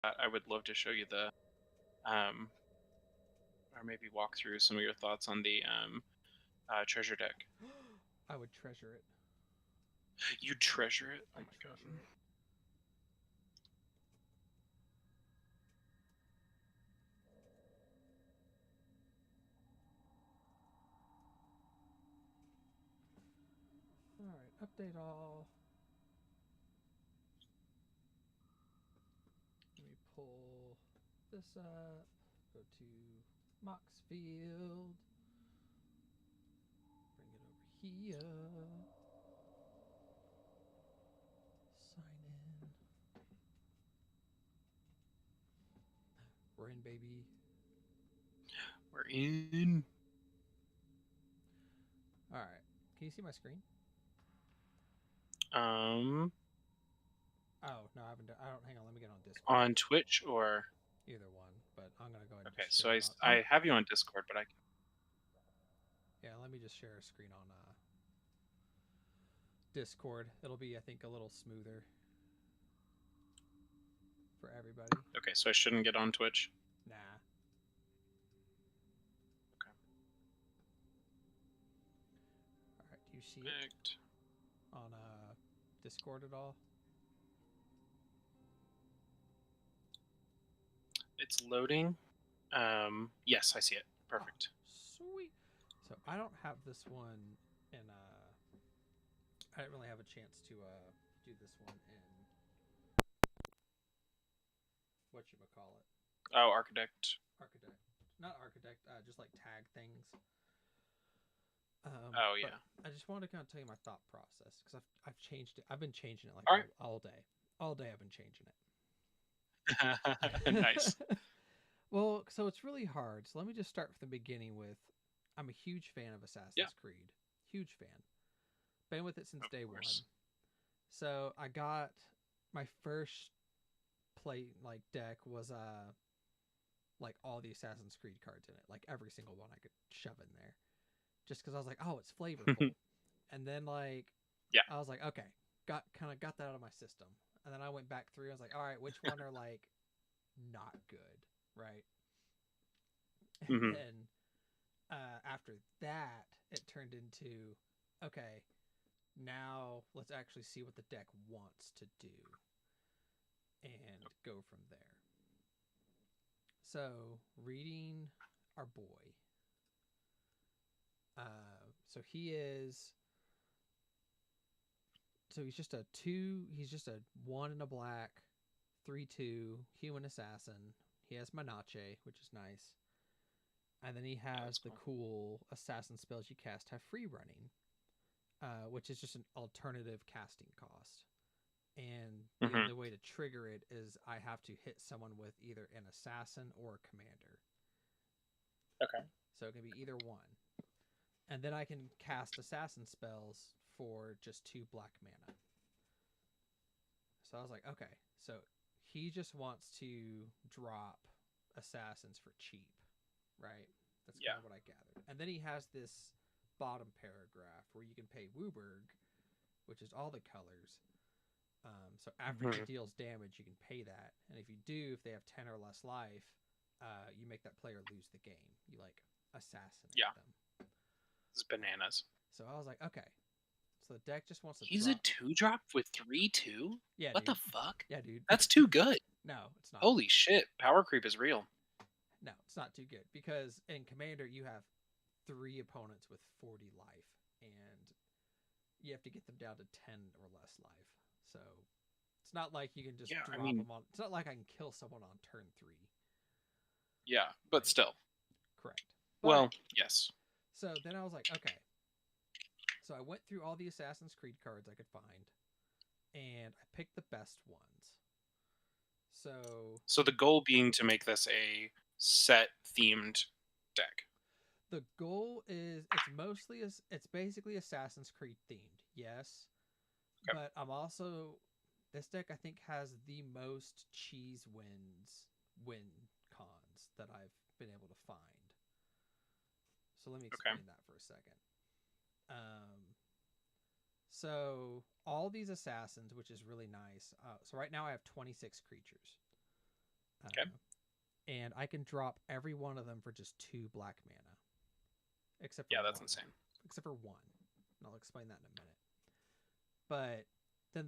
I would love to show you the, or maybe walk through some of your thoughts on the treasure deck. I would treasure it. You treasure it? Oh I my god. treasure it. All right, update all. Let me pull this up. Go to Moxfield. Bring it over here. Sign in. We're in, baby. We're in. All right. Can you see my screen? Um, Oh no, I haven't. I don't. Hang on. Let me get on Discord. on Twitch or Either one, but I'm gonna go ahead and okay. just So share it on. I have you on Discord, but I Yeah, let me just share a screen on Discord. It'll be, I think, a little smoother for everybody. okay. So I shouldn't get on Twitch. Nah. Okay. All right. Do you see it Perfect. on Discord at all? It's loading. Yes, I see it. Oh, Perfect. sweet. So I don't have this one in. I didn't really have a chance to do this one in what you call it, Oh, Architect. architect, not architect. Just like tag things. Oh But yeah. I just wanted to kind of tell you my thought process because I've changed it. I've been changing it like All right. all day. All day I've been changing Nice. it. Well, so it's really hard. So let me just start from the beginning with I'm a huge fan of Yeah, Assassin's Creed. Huge fan. Been with it since of day one. course. So I got my first play like deck was like all the Assassin's Creed cards in it, like every single one I could shove in there, just because I was like, oh, it's flavorful. And then like Yeah. I was like, okay, got that out of my system. And then I went back through. I was like, all right, which one are like not good, right? And Hmm. then after that, it turned into okay, now let's actually see what the deck wants to do and go from there. So reading our boy. So he is. So he's just a two. He's just a one in a black, 3/2 human assassin. He has Manache, which is nice. And then he Yeah, has that's the cool. cool assassin spells you cast have free running, which is just an alternative casting cost. And the Hmm. only way to trigger it is I have to hit someone with either an assassin or a commander. Okay. So it can be either one. And then I can cast assassin spells for just 2 black mana. So I was like, okay, so he just wants to drop assassins for cheap, right? That's kind Yeah. of what I gathered. And then he has this bottom paragraph where you can pay Wooburg, which is all the colors. So after he Hmm. deals damage, you can pay that. And if you do, if they have 10 or less life, you make that player lose the game. You like assassinate Yeah. them. It's bananas. So I was like, okay. So the deck just wants to He's a drop. 2-drop with 3/2. Yeah, What dude. the fuck? Yeah, dude. That's too good. No, it's not. Holy shit! Power creep is real. No, it's not too good because in Commander you have 3 opponents with 40 life, and you have to get them down to 10 or less life. So it's not like you can just Yeah, I drop mean, them on. It's not like I can kill someone on turn 3. yeah, but Like, still. correct. But Well, yes. so then I was like, okay. So I went through all the Assassin's Creed cards I could find, and I picked the best ones. So So the goal being to make this a set themed deck. the goal is it's basically Assassin's Creed themed, yes. Okay. But I'm also this deck I think has the most cheese win cons that I've been able to find. So let me Okay. explain that for a second. Um, all these assassins, which is really nice. So right now I have 26 creatures. Okay. And I can drop every one of them for just 2 black mana, except for Yeah, that's one. insane. Except for one. And I'll explain that in a minute. But then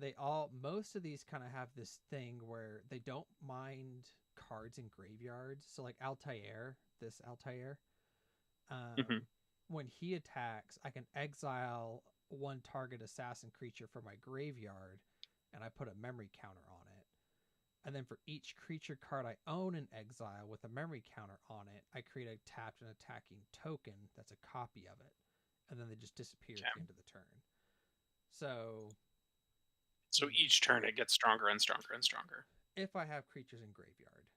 most of these kind of have this thing where they don't mind cards in graveyards. So like Altair, Hmm. when he attacks, I can exile one target assassin creature from my graveyard, and I put a memory counter on it. And then for each creature card I own in exile with a memory counter on it, I create a tapped and attacking token that's a copy of it. And then they just disappear at the end of the turn. So each turn it gets stronger and stronger and stronger. If I have creatures in graveyard,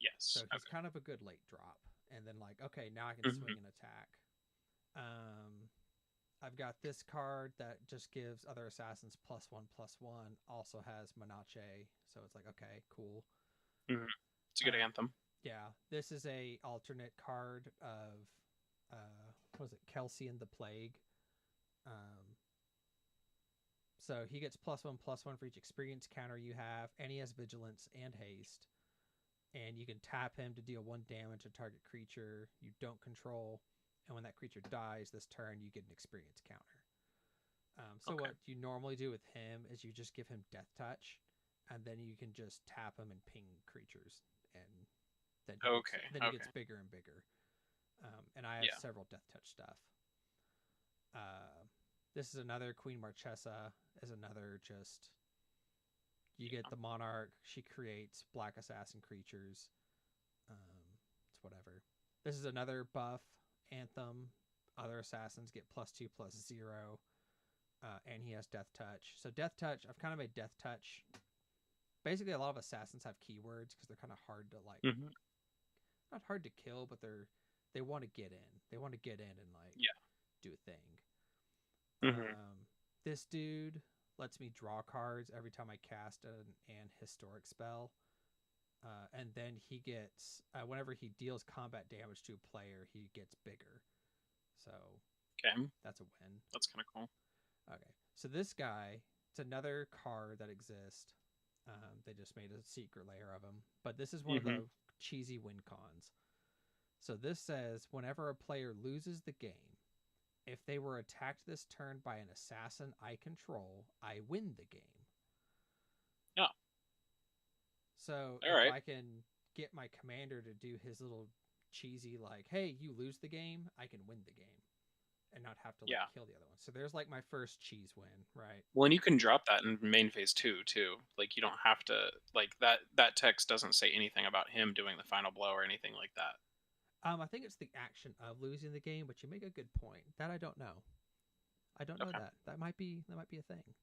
Yes. So he's kind of a good late drop. And then like, okay, now I can swing and attack. I've got this card that just gives other assassins +1/+1. Also has Manache, so it's like, okay, cool. Mm-hmm. It's a good anthem. Yeah, this is a alternate card of what was it, Kelsey and the Plague. So he gets +1/+1 for each experience counter you have, and he has vigilance and haste. And you can tap him to deal 1 damage to target creature you don't control. And when that creature dies this turn, you get an experience counter. So what you normally do with him is you just give him Death Touch, and then you can just tap him and ping creatures, and then he gets bigger and bigger. And I have several Death Touch stuff. This is another Queen Marchesa. Is another just you get the Monarch. She creates black assassin creatures. It's whatever. This is another buff anthem. Other assassins get +2/+0. And he has Death Touch. So Death Touch, I've kind of made Death Touch. Basically, a lot of assassins have keywords because they're kind of hard to like, not hard to kill, but they want to get in. They want to get in and like do a thing. This dude lets me draw cards every time I cast an historic spell. And then he gets, whenever he deals combat damage to a player, he gets bigger. So that's a win. That's kind of cool. Okay, so this guy, it's another card that exists. They just made a secret layer of him, but this is one of the cheesy win cons. So this says whenever a player loses the game, if they were attacked this turn by an assassin I control, I win the game. Yeah. So if I can get my commander to do his little cheesy like, hey, you lose the game, I can win the game. And not have to kill the other one. So there's like my first cheese win, right? Well, and you can drop that in main phase 2 too. Like you don't have to like that text doesn't say anything about him doing the final blow or anything like that. I think it's the action of losing the game, but you make a good point. That I don't know. I don't know that. That might be a thing.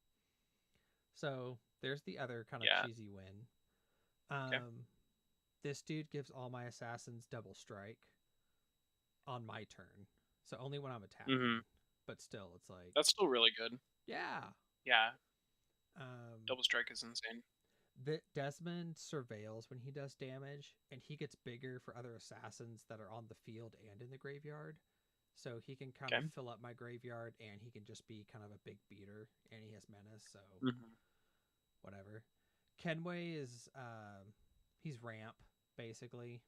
So there's the other kind of cheesy win. This dude gives all my assassins double strike on my turn. So only when I'm attacking. But still, it's like... That's still really good. Yeah. Yeah. Double strike is insane. Desmond surveils when he does damage, and he gets bigger for other assassins that are on the field and in the graveyard. So he can kind of fill up my graveyard, and he can just be kind of a big beater, and he has menace, so whatever. Kenway is... he's ramp, basically.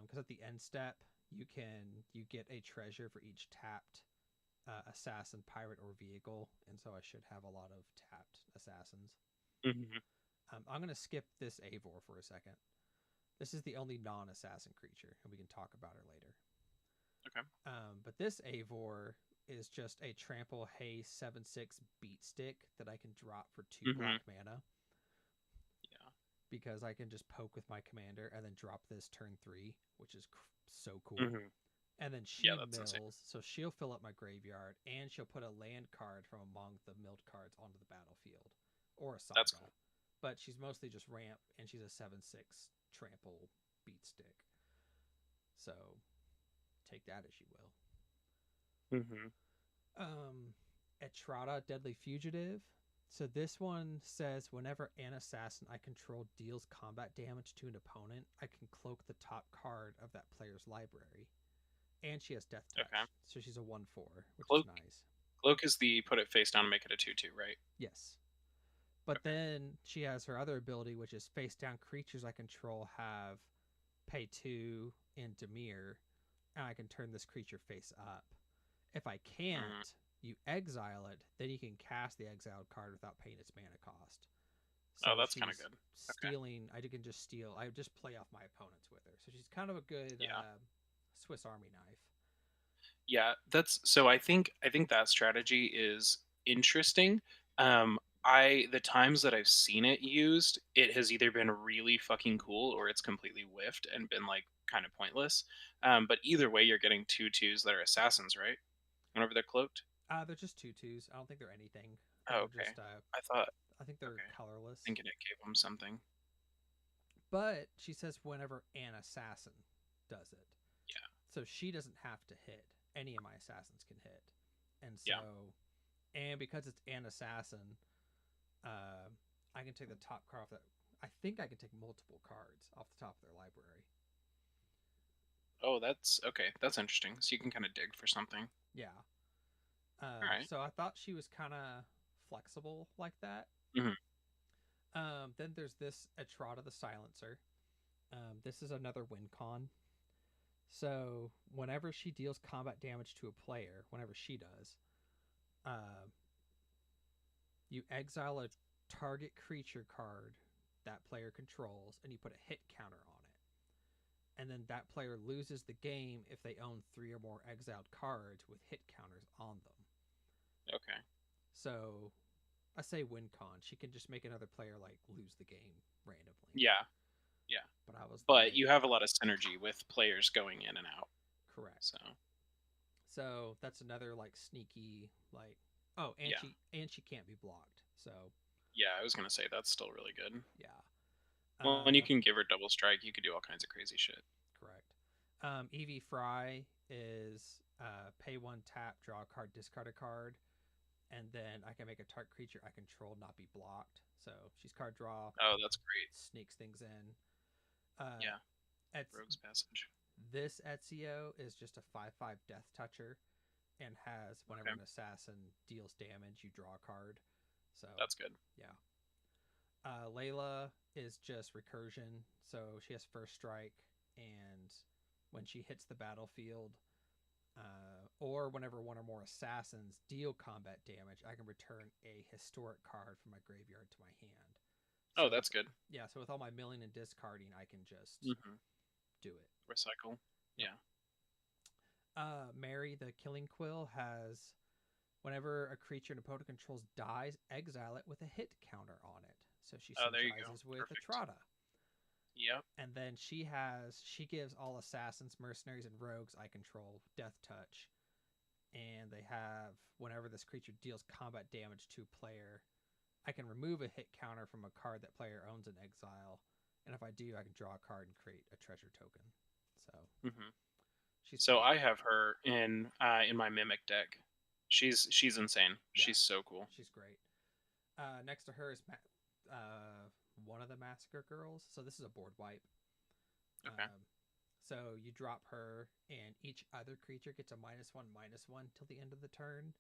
Because at the end step, you get a treasure for each tapped assassin, pirate, or vehicle, and so I should have a lot of tapped assassins. I'm going to skip this Eivor for a second. This is the only non-assassin creature, and we can talk about her later. But this Eivor is just a trample haste 7/6 beat stick that I can drop for 2 black mana. Because I can just poke with my commander and then drop this turn 3, which is so cool. And then she mills, insane. So she'll fill up my graveyard, and she'll put a land card from among the milled cards onto the battlefield. Or a saga. That's cool. But she's mostly just ramp, and she's a 7/6 trample beat stick. So take that as you will. Etrata, Deadly Fugitive. So this one says whenever an assassin I control deals combat damage to an opponent, I can cloak the top card of that player's library. And she has Death Touch. So she's a 1/4, which is nice. Cloak is the put it face down and make it a 2/2, right? Yes. But Okay. then she has her other ability, which is face down creatures I control have pay 2 in Demir, and I can turn this creature face up. If I Mm. can't, you exile it, then you can cast the exiled card without paying its mana cost. Oh, So that's kind of she's good. Okay. stealing. I can just steal. I just play off my opponents with her. So she's kind of a good Yeah. Swiss Army knife. Yeah, that's so I think that strategy is interesting. I the times that I've seen it used, it has either been really fucking cool or it's completely whiffed and been like kind of pointless. But either way, you're getting two twos that are assassins, right? Whenever they're cloaked. They're just two-twos. I don't think they're anything. Oh, They're okay. just. I thought I think they're okay, colorless. thinking it gave them something. But she says whenever an assassin does it, Yeah, so she doesn't have to hit. Any of my assassins can hit, and yeah. because it's an assassin, uh, I can take the top card off that. I think I can take multiple cards off the top of their library. Oh, that's okay. That's interesting. So you can kind of dig for something. Yeah. All right. So I thought she was kind of flexible like that. Mm-hmm. Then there's this Etrata the Silencer. This is another win con. So whenever she deals combat damage to a player, whenever she does, uh, you exile a target creature card that player controls, and you put a hit counter on it. And then that player loses the game if they own 3 or more exiled cards with hit counters on them. Okay. So I say win con. She can just make another player like lose the game randomly. Yeah, yeah. But I was But like, you have a lot of synergy with players going in and out. correct. So So that's another like sneaky like oh, yeah, and she can't be blocked. So yeah. I was gonna say that's still really good. yeah. Well, and you can give her double strike. You could do all kinds of crazy shit. Correct. Evie Fry is pay 1 tap, draw a card, discard a card, and then I can make a target creature I control not be blocked. So she's card draw, Oh, that's great. sneaks things in. Uh, Yeah, Ets- Rogue's Passage. this Ezio is just a 5/5 Death Toucher and has whenever Okay, an assassin deals damage, you draw a card. So that's good. yeah. Layla is just recursion, so she has first strike, and when she hits the battlefield, or whenever one or more assassins deal combat damage, I can return a historic card from my graveyard to my hand. Oh, So with that's good. yeah, so with all my milling and discarding, I can just Hmm. do it. Recycle. Yep. Yeah. Mary the Killing Quill has whenever a creature an opponent controls dies, exile it with a hit counter on it. So she Oh, there you go. synergizes with Perfect. Etrata. Yep. And then she gives all assassins, mercenaries, and rogues I control death touch. And they have whenever this creature deals combat damage to a player, I can remove a hit counter from a card that player owns in exile. And if I do, I can draw a card and create a treasure token. So Hmm. she's So pretty I have her in my Mimic deck. She's insane. yeah, She's so cool. she's great. Next to her is one of the Massacre Girls. So this is a board wipe. Okay. So you drop her, and each other creature gets a -1/-1 till the end of the turn.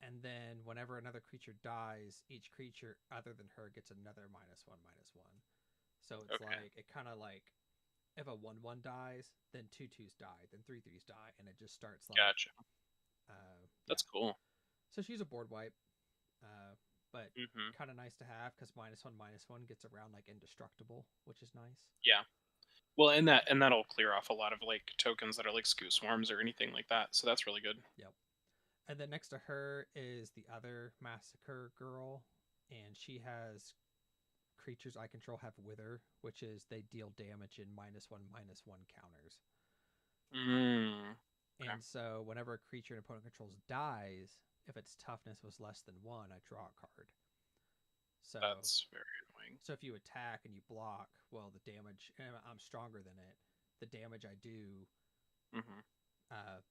And then whenever another creature dies, each creature other than her gets another -1/-1. So it's Okay. like it kind of like if a 1/1 dies, then two twos die, then three threes die, and it just starts like Gotcha. yeah. That's cool. So she's a board wipe, uh, but Hmm. kind of nice to have because -1/-1 gets around like indestructible, which is nice. Yeah. Well, and that'll clear off a lot of like tokens that are like Scoo Swarms or anything like that. So that's really good. Yep. And then next to her is the other Massacre Girl, and she has creatures I control have Wither, which is they deal damage in -1/-1 counters. Mm, okay. And so whenever a creature an opponent controls dies, if its toughness was less than 1, I draw a card. So That's very annoying. so if you attack and you block, well the damage and I'm stronger than it. The damage I do, Hmm.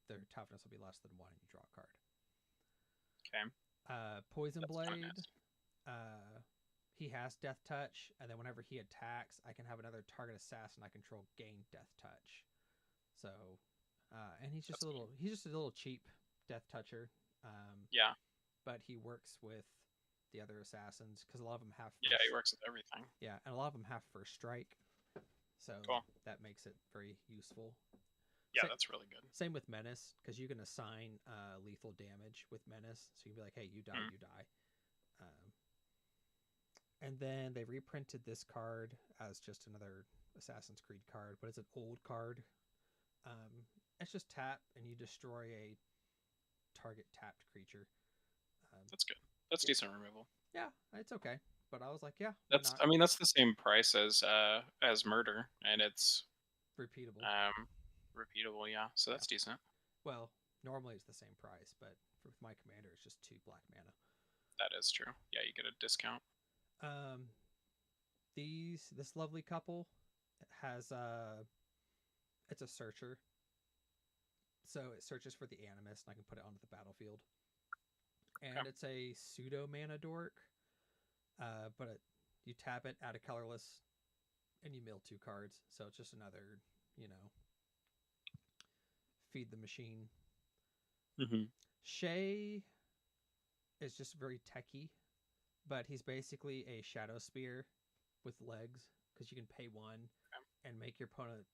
their toughness will be less than 1 and you draw a card. Okay. Poison That's kind of Blade, nice. uh, he has Death Touch, and then whenever he attacks, I can have another target assassin I control gain Death Touch. So, and That's cool. he's just a little cheap Death Toucher, Yeah. but he works with the other assassins because a lot of them have Yeah, he works with everything. yeah, and a lot of them have first strike, so Cool. that makes it very useful. Yeah, Sa- that's really good. Same with menace because you can assign lethal damage with menace, so you can be like, hey, you die, Mm. you die. Um, and then they reprinted this card as just another Assassin's Creed card, but it's an old card. Um, it's just tap and you destroy a target tapped creature. Um, That's good. That's yeah, decent removal. yeah, it's okay. But I was like, yeah, why That's not? I mean that's the same price as murder, and it's Repeatable. um repeatable. Yeah, so Yeah. that's decent. Well, normally it's the same price, but with my commander, it's just 2 black mana. That is true. Yeah, you get a discount. Um, this lovely couple has it's a searcher, so it searches for the animus, and I can put it onto the battlefield. Okay. And it's a pseudo mana dork, you tap it, add a colorless, and you mill 2 cards. So it's just another, you know, feed the machine. Hmm. Shay is just very techy, but he's basically a shadow spear with legs because you can pay 1 and make your opponent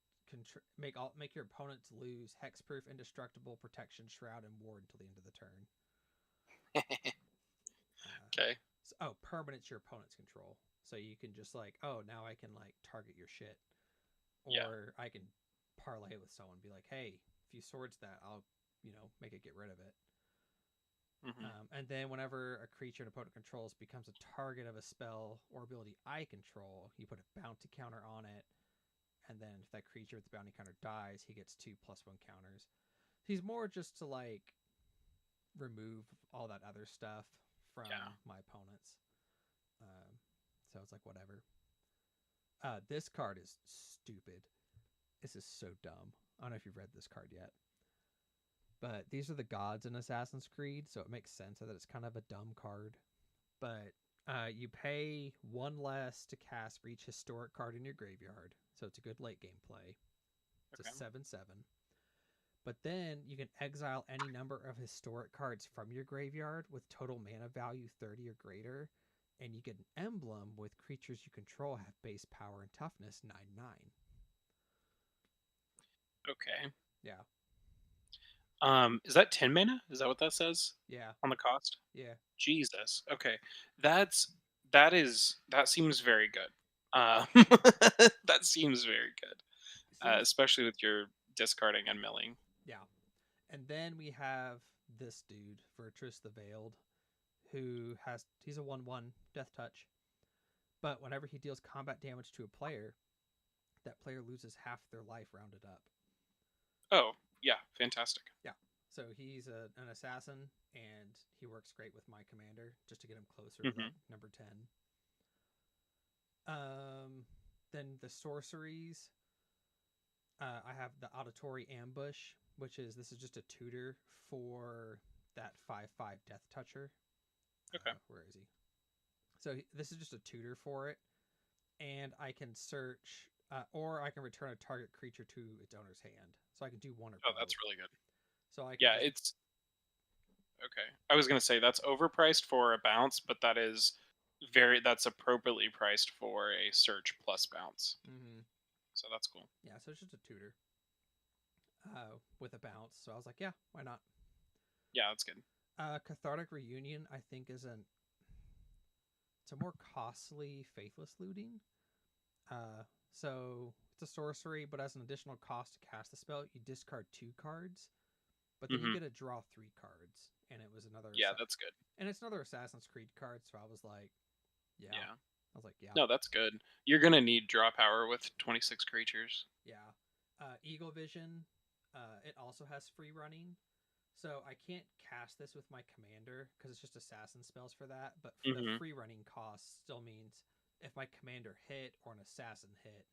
make your opponents lose hexproof, indestructible, protection, shroud, and ward until the end of the turn. Okay. Permanent's your opponent's control, so you can just like, oh, now I can like target your shit, Yeah. or I can parlay it with someone, be like, hey, if you swords that, I'll make it get rid of it. Hmm. And then whenever a creature an opponent controls becomes a target of a spell or ability I control, you put a bounty counter on it, and then if that creature with the bounty counter dies, he gets 2+1 counters. He's more just to like remove all that other stuff Yeah. from my opponents. Um, so it's like whatever. This card is stupid. This is so dumb. I don't know if you've read this card yet, but these are the gods in Assassin's Creed, so it makes sense that it's kind of a dumb card. But you pay 1 less to cast for each historic card in your graveyard, so it's a good late game play. It's a Okay. 7/7. But then you can exile any number of historic cards from your graveyard with total mana value 30 or greater, and you get an emblem with creatures you control have base power and toughness 9/9. Okay. Yeah, Is that 10 mana? Is that what that says yeah, on the cost? yeah. Jesus. Okay. That's that seems very good. That seems very good. Seems Especially with your discarding and milling. yeah. And then we have this dude, Virtus the Veiled, he's a 1/1 death touch. But whenever he deals combat damage to a player, that player loses half their life rounded up. Oh, yeah, fantastic. Yeah. So he's an assassin, and he works great with my commander just to get him closer to that Hmm. number 10. Um, then the sorceries. I have the auditory ambush, this is just a tutor for that 5/5 death toucher. Okay. Where is he? So this is just a tutor for it, and I can search, or I can return a target creature to its owner's hand. So I can do one or Oh, both. that's really good. So I can Yeah, just it's okay. I was gonna say that's overpriced for a bounce, but that's appropriately priced for a search plus bounce. mm-hmm. So that's cool. Yeah, so it's just a tutor with a bounce. So I was like, yeah, why not? Yeah, that's good. Cathartic Reunion, I think, it's a more costly Faithless Looting. Uh, so it's a sorcery, but as an additional cost to cast the spell, you discard 2 cards, but then you Hmm. get to draw 3 cards, and it was Yeah, that's good. and it's another Assassin's Creed card. So I was like, yeah, Yeah. I was like, yeah, No, that's good. You're gonna need draw power with 26 creatures. yeah. Eagle Vision, it also has free running, so I can't cast this with my commander because it's just assassin spells for that. But the Hmm. free running cost still means if my commander hit or an assassin hit,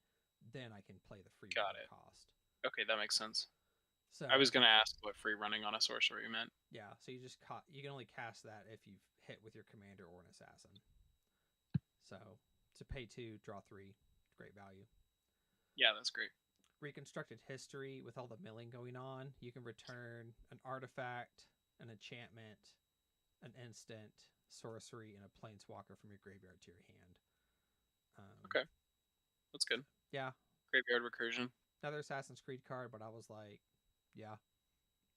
then I can play the free Got running it. cost. Okay, that makes sense. I was So gonna ask what free running on a sorcery meant. yeah, so you can only cast that if you've hit with your commander or an assassin. So to pay 2, draw 3, great value. Yeah, that's great. Reconstructed history with all the milling going on, you can return an artifact, an enchantment, an instant, sorcery and a planeswalker from your graveyard to your hand. Okay, that's So, good. yeah, Graveyard recursion. another Assassin's Creed card, but I was like, yeah,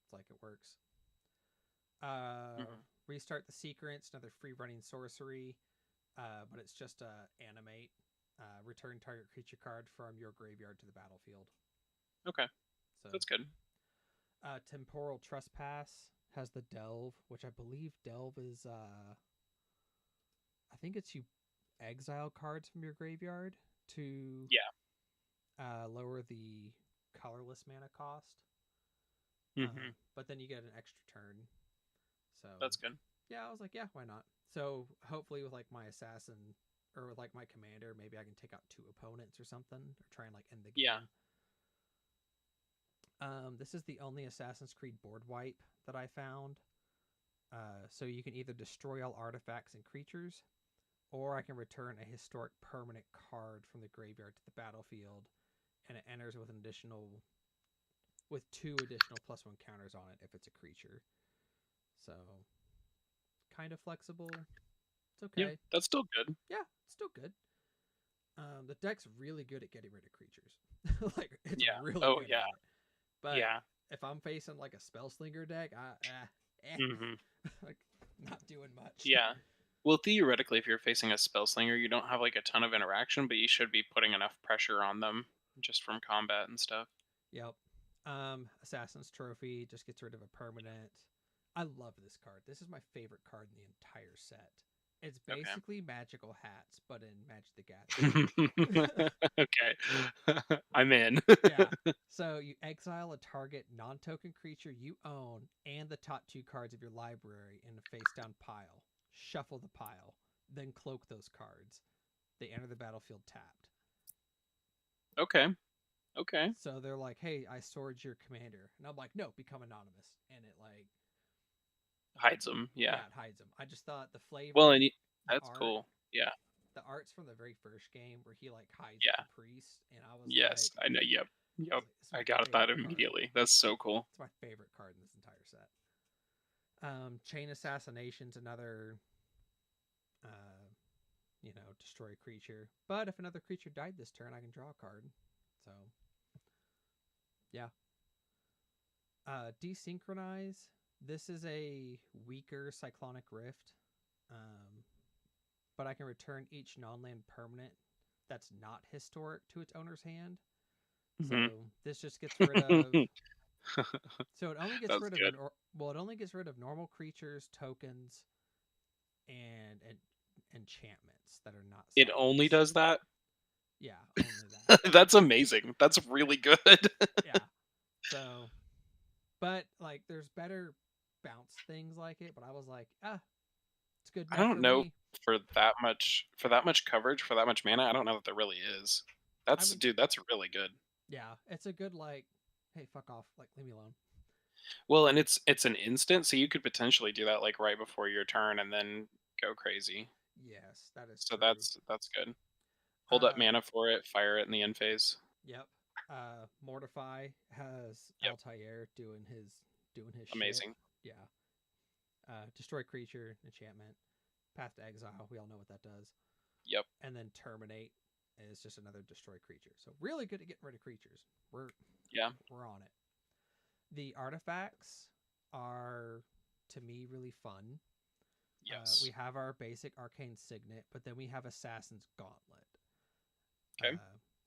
it's like it works. Uh, Hmm. Restart the Secrets, another free running sorcery, but it's just animate. Return target creature card from your graveyard to the battlefield. Okay, So, that's good. Temporal Trespass has the Delve, which I believe Delve is, I think it's you exile cards from your graveyard to Yeah. lower the colorless mana cost. Hmm. But then you get an extra turn. So That's good. yeah, I was like, yeah, why not? So hopefully with like my assassin or with like my commander, maybe I can take out two opponents or something, or try and like end the Yeah. game. This is the only Assassin's Creed board wipe that I found. So you can either destroy all artifacts and creatures, or I can return a historic permanent card from the graveyard to the battlefield, and it enters with an additional with two additional +1 counters on it if it's a creature. So kind of flexible. It's Yeah, okay. that's still good. Yeah, it's still good. The deck's really good at getting rid of creatures. Like it's Yeah. really Oh good yeah. at it. But Yeah. if I'm facing like a spellslinger deck, Hmm. like not doing much. Yeah. Well, theoretically, if you're facing a spellslinger, you don't have like a ton of interaction, but you should be putting enough pressure on them just from combat and stuff. Yep. Assassin's Trophy just gets rid of a permanent. I love this card. This is my favorite card in the entire set. It's Okay. basically magical hats, but in Magic the Gathering. Okay. I'm in. Yeah. So you exile a target non-token creature you own and the top two cards of your library in a face-down pile. Shuffle the pile, then cloak those cards. They enter the battlefield tapped. Okay. Okay. So they're like, "Hey, I stored your commander," and I'm like, "No, become anonymous." And it like, Hides them. Yeah. yeah, it hides them. I just thought the Well, flavor, and the that's art, cool. Yeah. the art's from the very first game where he like hides Yeah. the priest, and I was Yes. I know. Yep. Yep. like, "This is I my got that favorite card. immediately. That's so cool. It's my favorite card in this entire set." Chain Assassination's another, uh, destroy a creature. But if another creature died this turn, I can draw a card. So, yeah. Desynchronize. This is a weaker Cyclonic Rift, um, but I can return each non-land permanent that's not historic to its owner's hand. Hmm. So this just gets rid of. So it only gets That's rid of good. it only gets rid of normal creatures, tokens, and enchantments that are not It only sorrows. does that. Yeah, only that. That's amazing. That's really good. Yeah. So, but like, there's better bounce things like it. But I was like, it's good I enough don't for know me. for that much coverage for that much mana. I don't know that there really is. I That's would, dude. That's really good. yeah, it's a good like, hey, fuck off, like leave me alone. Well, and it's an instant, so you could potentially do that like right before your turn and then go crazy. Yes, that is So true. that's good. Hold up Uh, mana for it. Fire it in the end phase. yep. Mortify has Yep. Altair doing his shit. Amazing. Yeah. Destroy creature enchantment. Path to exile. We all know what that does. Yep. And then terminate is just another destroy creature. So really good at getting rid of creatures. We're Yeah. we're on it. The artifacts are to me really fun. We Yes. have our basic arcane signet, but then we have Assassin's Gauntlet. Okay.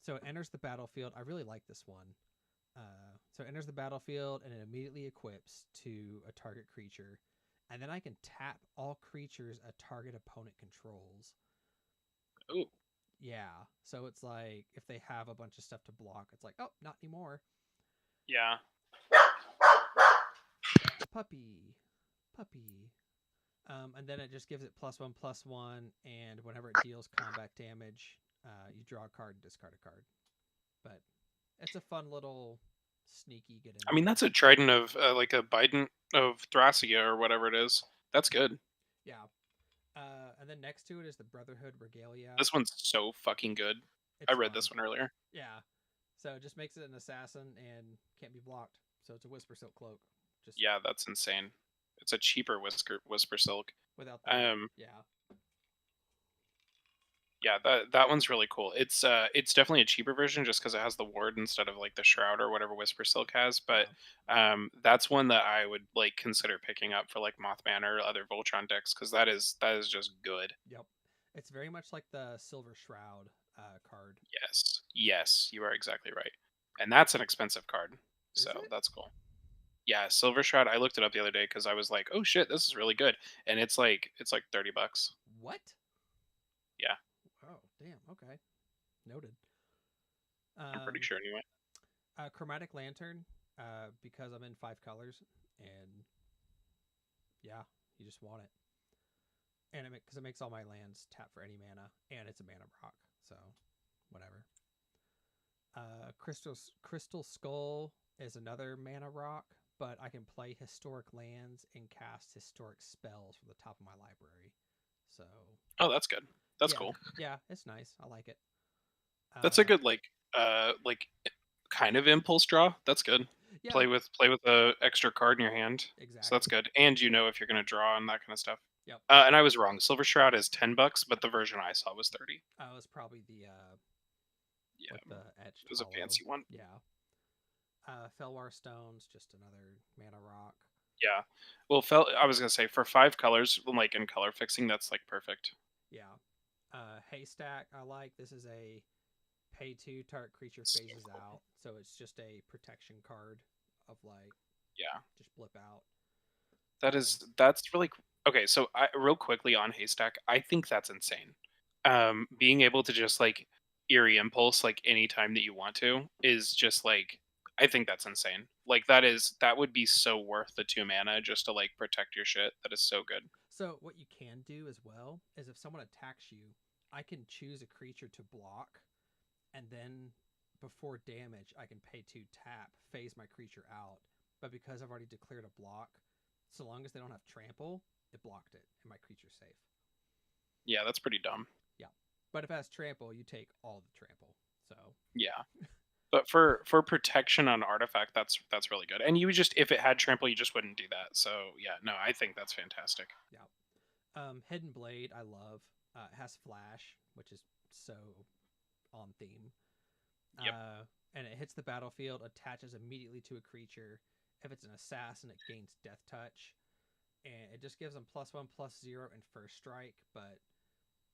So it enters the battlefield. I really like this one. So it enters the battlefield and it immediately equips to a target creature. And then I can tap all creatures a target opponent controls. Oh. Yeah. So it's like if they have a bunch of stuff to block, it's like, oh, not anymore. Yeah. Puppy. Puppy. And then it just gives it +1/+1, and whenever it deals combat damage, you draw a card and discard a card. But it's a fun little sneaky get in I mean, there. that's a trident of like a Biden of Thracia or whatever it is. That's good. Yeah. And then next to it is the Brotherhood Regalia. This one's so fucking good. I It's read fun. this one earlier. Yeah. So it just makes it an assassin and can't be blocked. So it's a Whisper Silk Cloak. Just Yeah, that's insane. It's a cheaper Whisper Silk. without the Um, yeah. yeah, that one's really cool. It's definitely a cheaper version just because it has the ward instead of like the shroud or whatever Whisper Silk has. But Yeah. that's one that I would like consider picking up for like Mothman or other Voltron decks because that is just good. Yep. It's very much like the Silver Shroud card. Yes, yes, you are exactly right. And that's an expensive card, Is so it? that's cool. Yeah, Silver Shroud. I looked it up the other day because I was like, "Oh shit, this is really good," and it's like $30. What? Yeah, Oh, damn. Okay. Noted. I'm pretty Um, sure anyway. Chromatic Lantern, because I'm in 5 colors, and yeah, you just want it. And because it makes all my lands tap for any mana, and it's a mana rock, so whatever. Crystal Skull is another mana rock, but I can play historic lands and cast historic spells from the top of my library. So Oh, that's good. That's yeah, cool. yeah, it's nice. I like it. That's a Uh, good like kind of impulse draw. That's good. yeah, Play with a extra card in your hand. So that's exactly. good. And you know if you're gonna draw and that kind of stuff. Yep. And I was wrong. Silver Shroud is $10, but the version I saw was 30. It's probably the Yeah, with the etched it was a hollow. fancy one. Yeah. Felwar Stones, just another mana rock. Yeah. Well, I was gonna say for 5 colors, like in color fixing, that's like perfect. Yeah. Haystack, I like. This is a pay two, target creature So phases cool. out. So it's just a protection card of like, Yeah. just blip out. That's really okay. So real quickly on Haystack, I think that's insane. Being able to just like eerie impulse like anytime that you want to is just like I think that's insane. Like that would be so worth the 2 mana just to like protect your shit. That is so good. So what you can do as well is if someone attacks you, I can choose a creature to block, and then before damage, I can pay two tap, phase my creature out. But because I've already declared a block, so long as they don't have trample, it blocked it, and my creature's safe. Yeah, that's pretty dumb. Yeah. But if it has trample, you take all the trample. So Yeah. But for protection on artifact, that's really good. And you would just if it had trample, you just wouldn't do that. So yeah, no, I think that's fantastic. yeah. Hidden Blade, I love. It has flash, which is so on theme. Yep. And it hits the battlefield, attaches immediately to a creature. If it's an assassin, it gains Death Touch, and it just gives them +1/+0 and first strike. But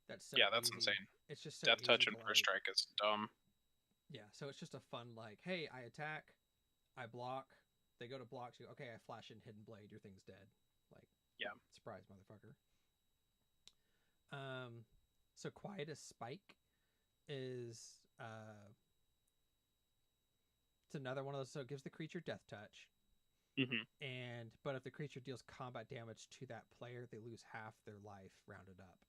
that's so Yeah, that's easy. insane. It's just so Death easy touch to and first like, strike is dumb. yeah. So it's just a fun like, hey, I attack, I block. They go to block. So okay, I flash in Hidden Blade. Your thing's dead. Like, Yeah. surprise, motherfucker. Um, so Quietus Spike is it's another one of those. So it gives the creature Death Touch, Hmm. and but if the creature deals combat damage to that player, they lose half their life rounded up.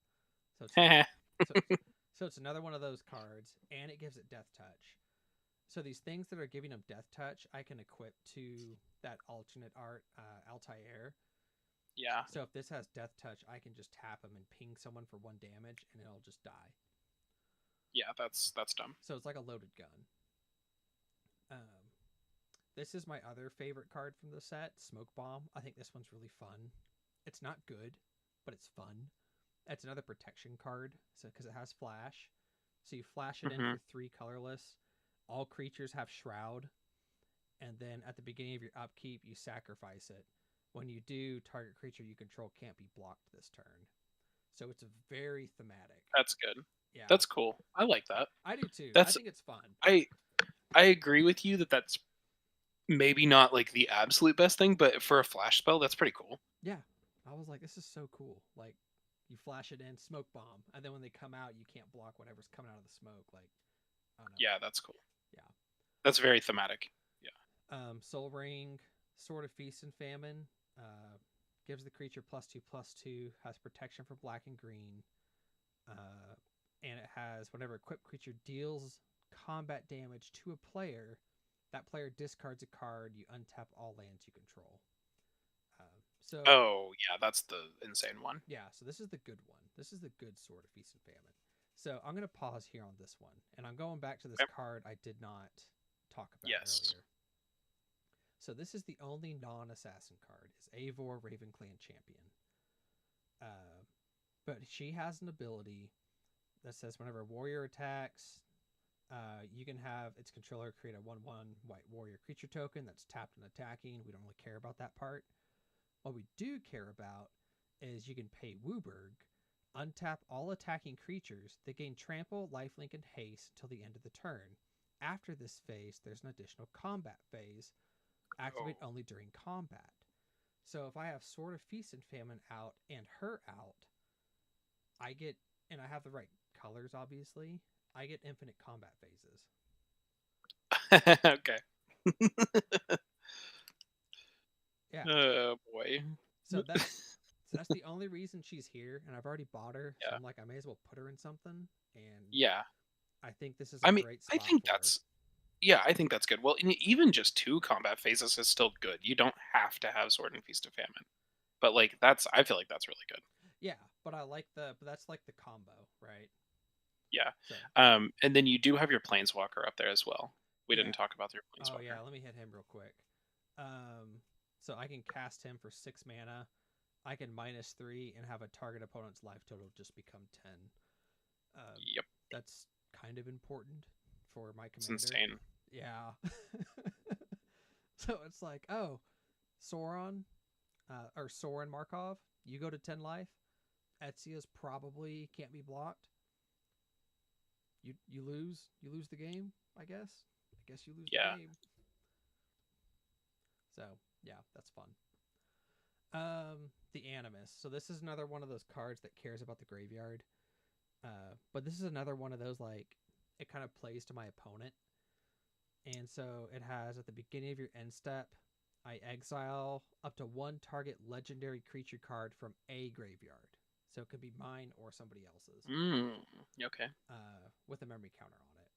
So it's an, so so it's another one of those cards, and it gives it Death Touch. So these things that are giving them Death Touch, I can equip to that alternate art, Altair. Yeah. So if this has Death Touch, I can just tap them and ping someone for 1 damage, and it'll just die. Yeah, that's dumb. So it's like a loaded gun. Um, this is my other favorite card from the set, Smoke Bomb. I think this one's really fun. It's not good, but it's fun. It's another protection card, so because it has flash. So you flash it in Hmm. for 3 colorless. All creatures have Shroud, and then at the beginning of your upkeep, you sacrifice it. When you do, target creature you control can't be blocked this turn. So it's very thematic. That's good. Yeah, That's cool. I like that. I do too. I That's think it's fun. I I agree with you that that's maybe not like the absolute best thing, but for a flash spell, that's pretty cool. Yeah, I was like, this is so cool. Like, you flash it in, smoke bomb, and then when they come out, you can't block whatever's coming out of the smoke. Like, I don't know. Yeah, that's cool. Yeah. That's very thematic. Yeah. Soul Ring, Sword of Feast and Famine, uh, gives the creature +2/+2, has protection for black and green, and it has whenever equipped creature deals combat damage to a player, that player discards a card. You untap all lands you control. So Oh, yeah, that's the insane one. yeah, so this is the good one. This is the good Sword of Feast and Famine. So I'm going to pause here on this one, and I'm going back to this Okay. card I did not talk about Yes. earlier. So this is the only non-assassin card. Is Eivor Ravenclan Champion. Uh, but she has an ability that says whenever a warrior attacks, you can have its controller create a 1/1 white warrior creature token that's tapped and attacking. We don't really care about that part. What we do care about is you can pay Wooburg, untap all attacking creatures that gain trample, lifelink, and haste until the end of the turn. After this phase, there's an additional combat phase. Oh. Activate only during combat. So if I have Sword of Feast and Famine out and her out, I get, and I have the right colors, obviously, I get infinite combat phases. Okay. Yeah. Oh boy. So that's the only reason she's here, and I've already bought her. So Yeah. I'm like, I may as well put her in something. And Yeah. I think this is a I mean, great I spot think for her. that's yeah, I think that's good. Well, even just two combat phases is still good. You don't have to have Sword and Feast of Famine. But like that's I feel like that's really good. Yeah, but but that's like the combo, right? Yeah. So And then you do have your Planeswalker up there as well. We didn't yeah. talk about your Oh yeah, Planeswalker. let me hit him real quick. So I can cast him for 6 mana. I can -3 and have a target opponent's life total just become 10. Uh, Yep. that's kind of important for my It's commander. insane. Yeah. So it's like, oh, Sauron, or Soren Markov, you go to 10 life. Etzia's probably can't be blocked. You lose. You lose the game, I guess. I guess you lose the Yeah. game. So yeah, that's fun. The Animus. So this is another one of those cards that cares about the graveyard. But this is another one of those like it kind of plays to my opponent. And so it has at the beginning of your end step, I exile up to one target legendary creature card from a graveyard. So it could be mine or somebody else's, Mm. Okay. with a memory counter on it.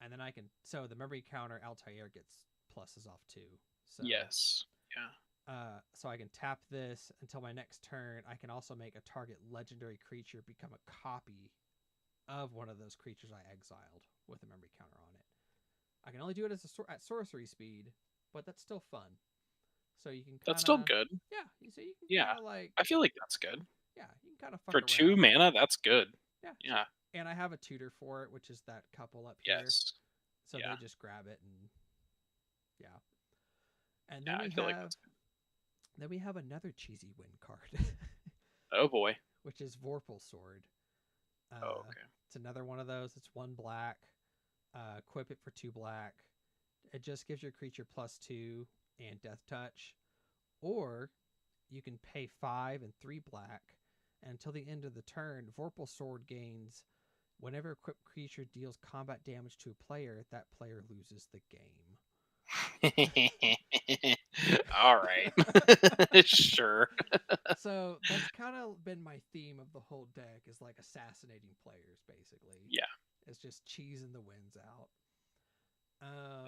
And then I can, so the memory counter Altair gets pluses off too. So, Yes. Yeah. so I can tap this until my next turn. I can also make a target legendary creature become a copy of one of those creatures I exiled with a memory counter on it. I can only do it as at sorcery speed, but that's still fun. So you can That's kind still of, good. yeah, so you can Yeah. kind of like, I feel like that's good. yeah, you can kind of fuck For two around. mana, that's good. Yeah. So, Yeah. and I have a tutor for it, which is that couple up here. Yes. So they Yeah. just grab it and yeah. And Yeah. I feel like that's good. then we have another cheesy win card, Oh boy. which is Vorpal Sword. Oh, Uh, okay. it's another one of those. It's 1 black. Equip it for 2 black. It just gives your creature +2 and Death Touch. Or you can pay 5 and 3 black. And until the end of the turn, Vorpal Sword gains whenever equipped creature deals combat damage to a player, that player loses the game. All right. Sure. So that's kind of been my theme of the whole deck is like assassinating players, basically. Yeah. It's just cheesing the wins out.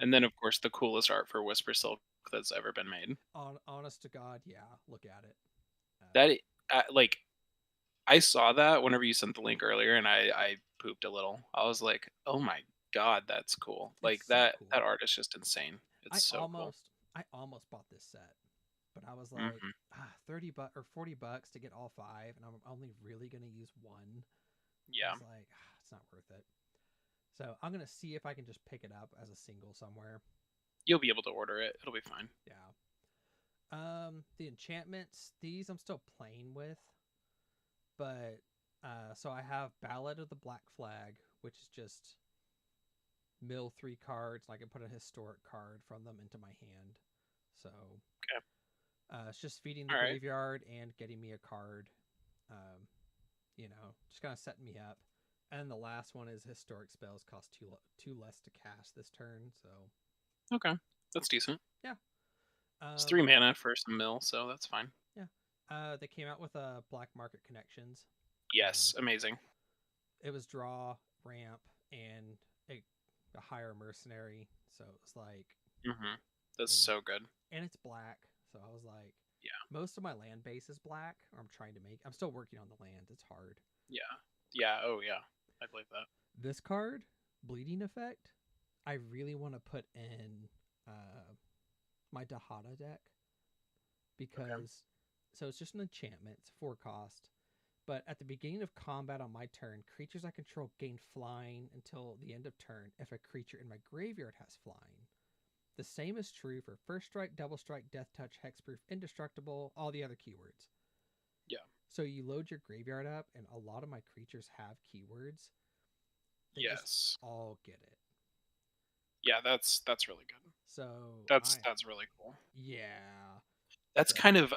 And then, of course, the coolest art for Whisper Silk that's ever been made. Honest to God, yeah, look at it. That like I saw that whenever you sent the link earlier, and I pooped a little. I was like, oh my god, that's cool. It's Like so that cool. art is just insane. It's I so cool. almost, I almost bought this set, but I was like, Hmm. 30 bucks or $40 to get all 5, and I'm only really gonna use one. I Yeah, was like, it's not worth it. So I'm gonna see if I can just pick it up as a single somewhere. you'll be able to order it. It'll be fine. Yeah. The enchantments, these I'm still playing with, but so I have Ballad of the Black Flag, which is just mill 3 cards, and I can put a historic card from them into my hand. So Okay. it's just feeding the All right. graveyard and getting me a card. Just kind of setting me up. And the last one is historic spells cost two less to cast this turn. So Okay. That's decent. yeah, It's three um, mana for some mill, so that's fine. yeah. They came out with a Black Market Connections. Um, Yes, amazing. it was draw, ramp, and a higher mercenary. So it was like, Hmm. That's you know, so good. and it's black. So I was like, Yeah. most of my land base is black, or I'm trying to make. I'm still working on the land. It's hard. Yeah. Yeah. Oh yeah. I believe that. This card, Bleeding Effect, I really want to put in my Dahada deck Okay. because so it's just an enchantment. It's 4 cost. But at the beginning of combat on my turn, creatures I control gain flying until the end of turn if a creature in my graveyard has flying. The same is true for first strike, double strike, death touch, hexproof, indestructible, all the other keywords. Yeah. So you load your graveyard up, and a lot of my creatures have keywords. They just Yes. all get it. Yeah, that's really good. So That's really cool. yeah. That's So kind of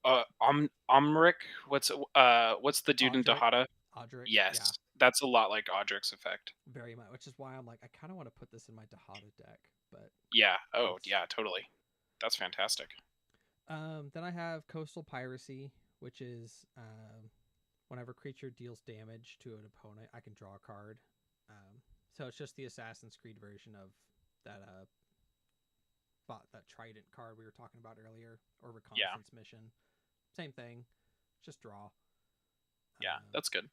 Omric. What's the dude in Audric, Dahada? Audric, yeah, Yes, that's a lot like Audric's effect. very much. Which is why I'm like, I kind of want to put this in my Dahada deck, but Yeah. Oh, it's yeah, totally. That's fantastic. Then I have Coastal Piracy, which is whenever creature deals damage to an opponent, I can draw a card. So it's just the Assassin's Creed version of that that Trident card we were talking about earlier, or Yeah. Reconnaissance Mission. Same thing, just draw. Yeah, Um, that's good.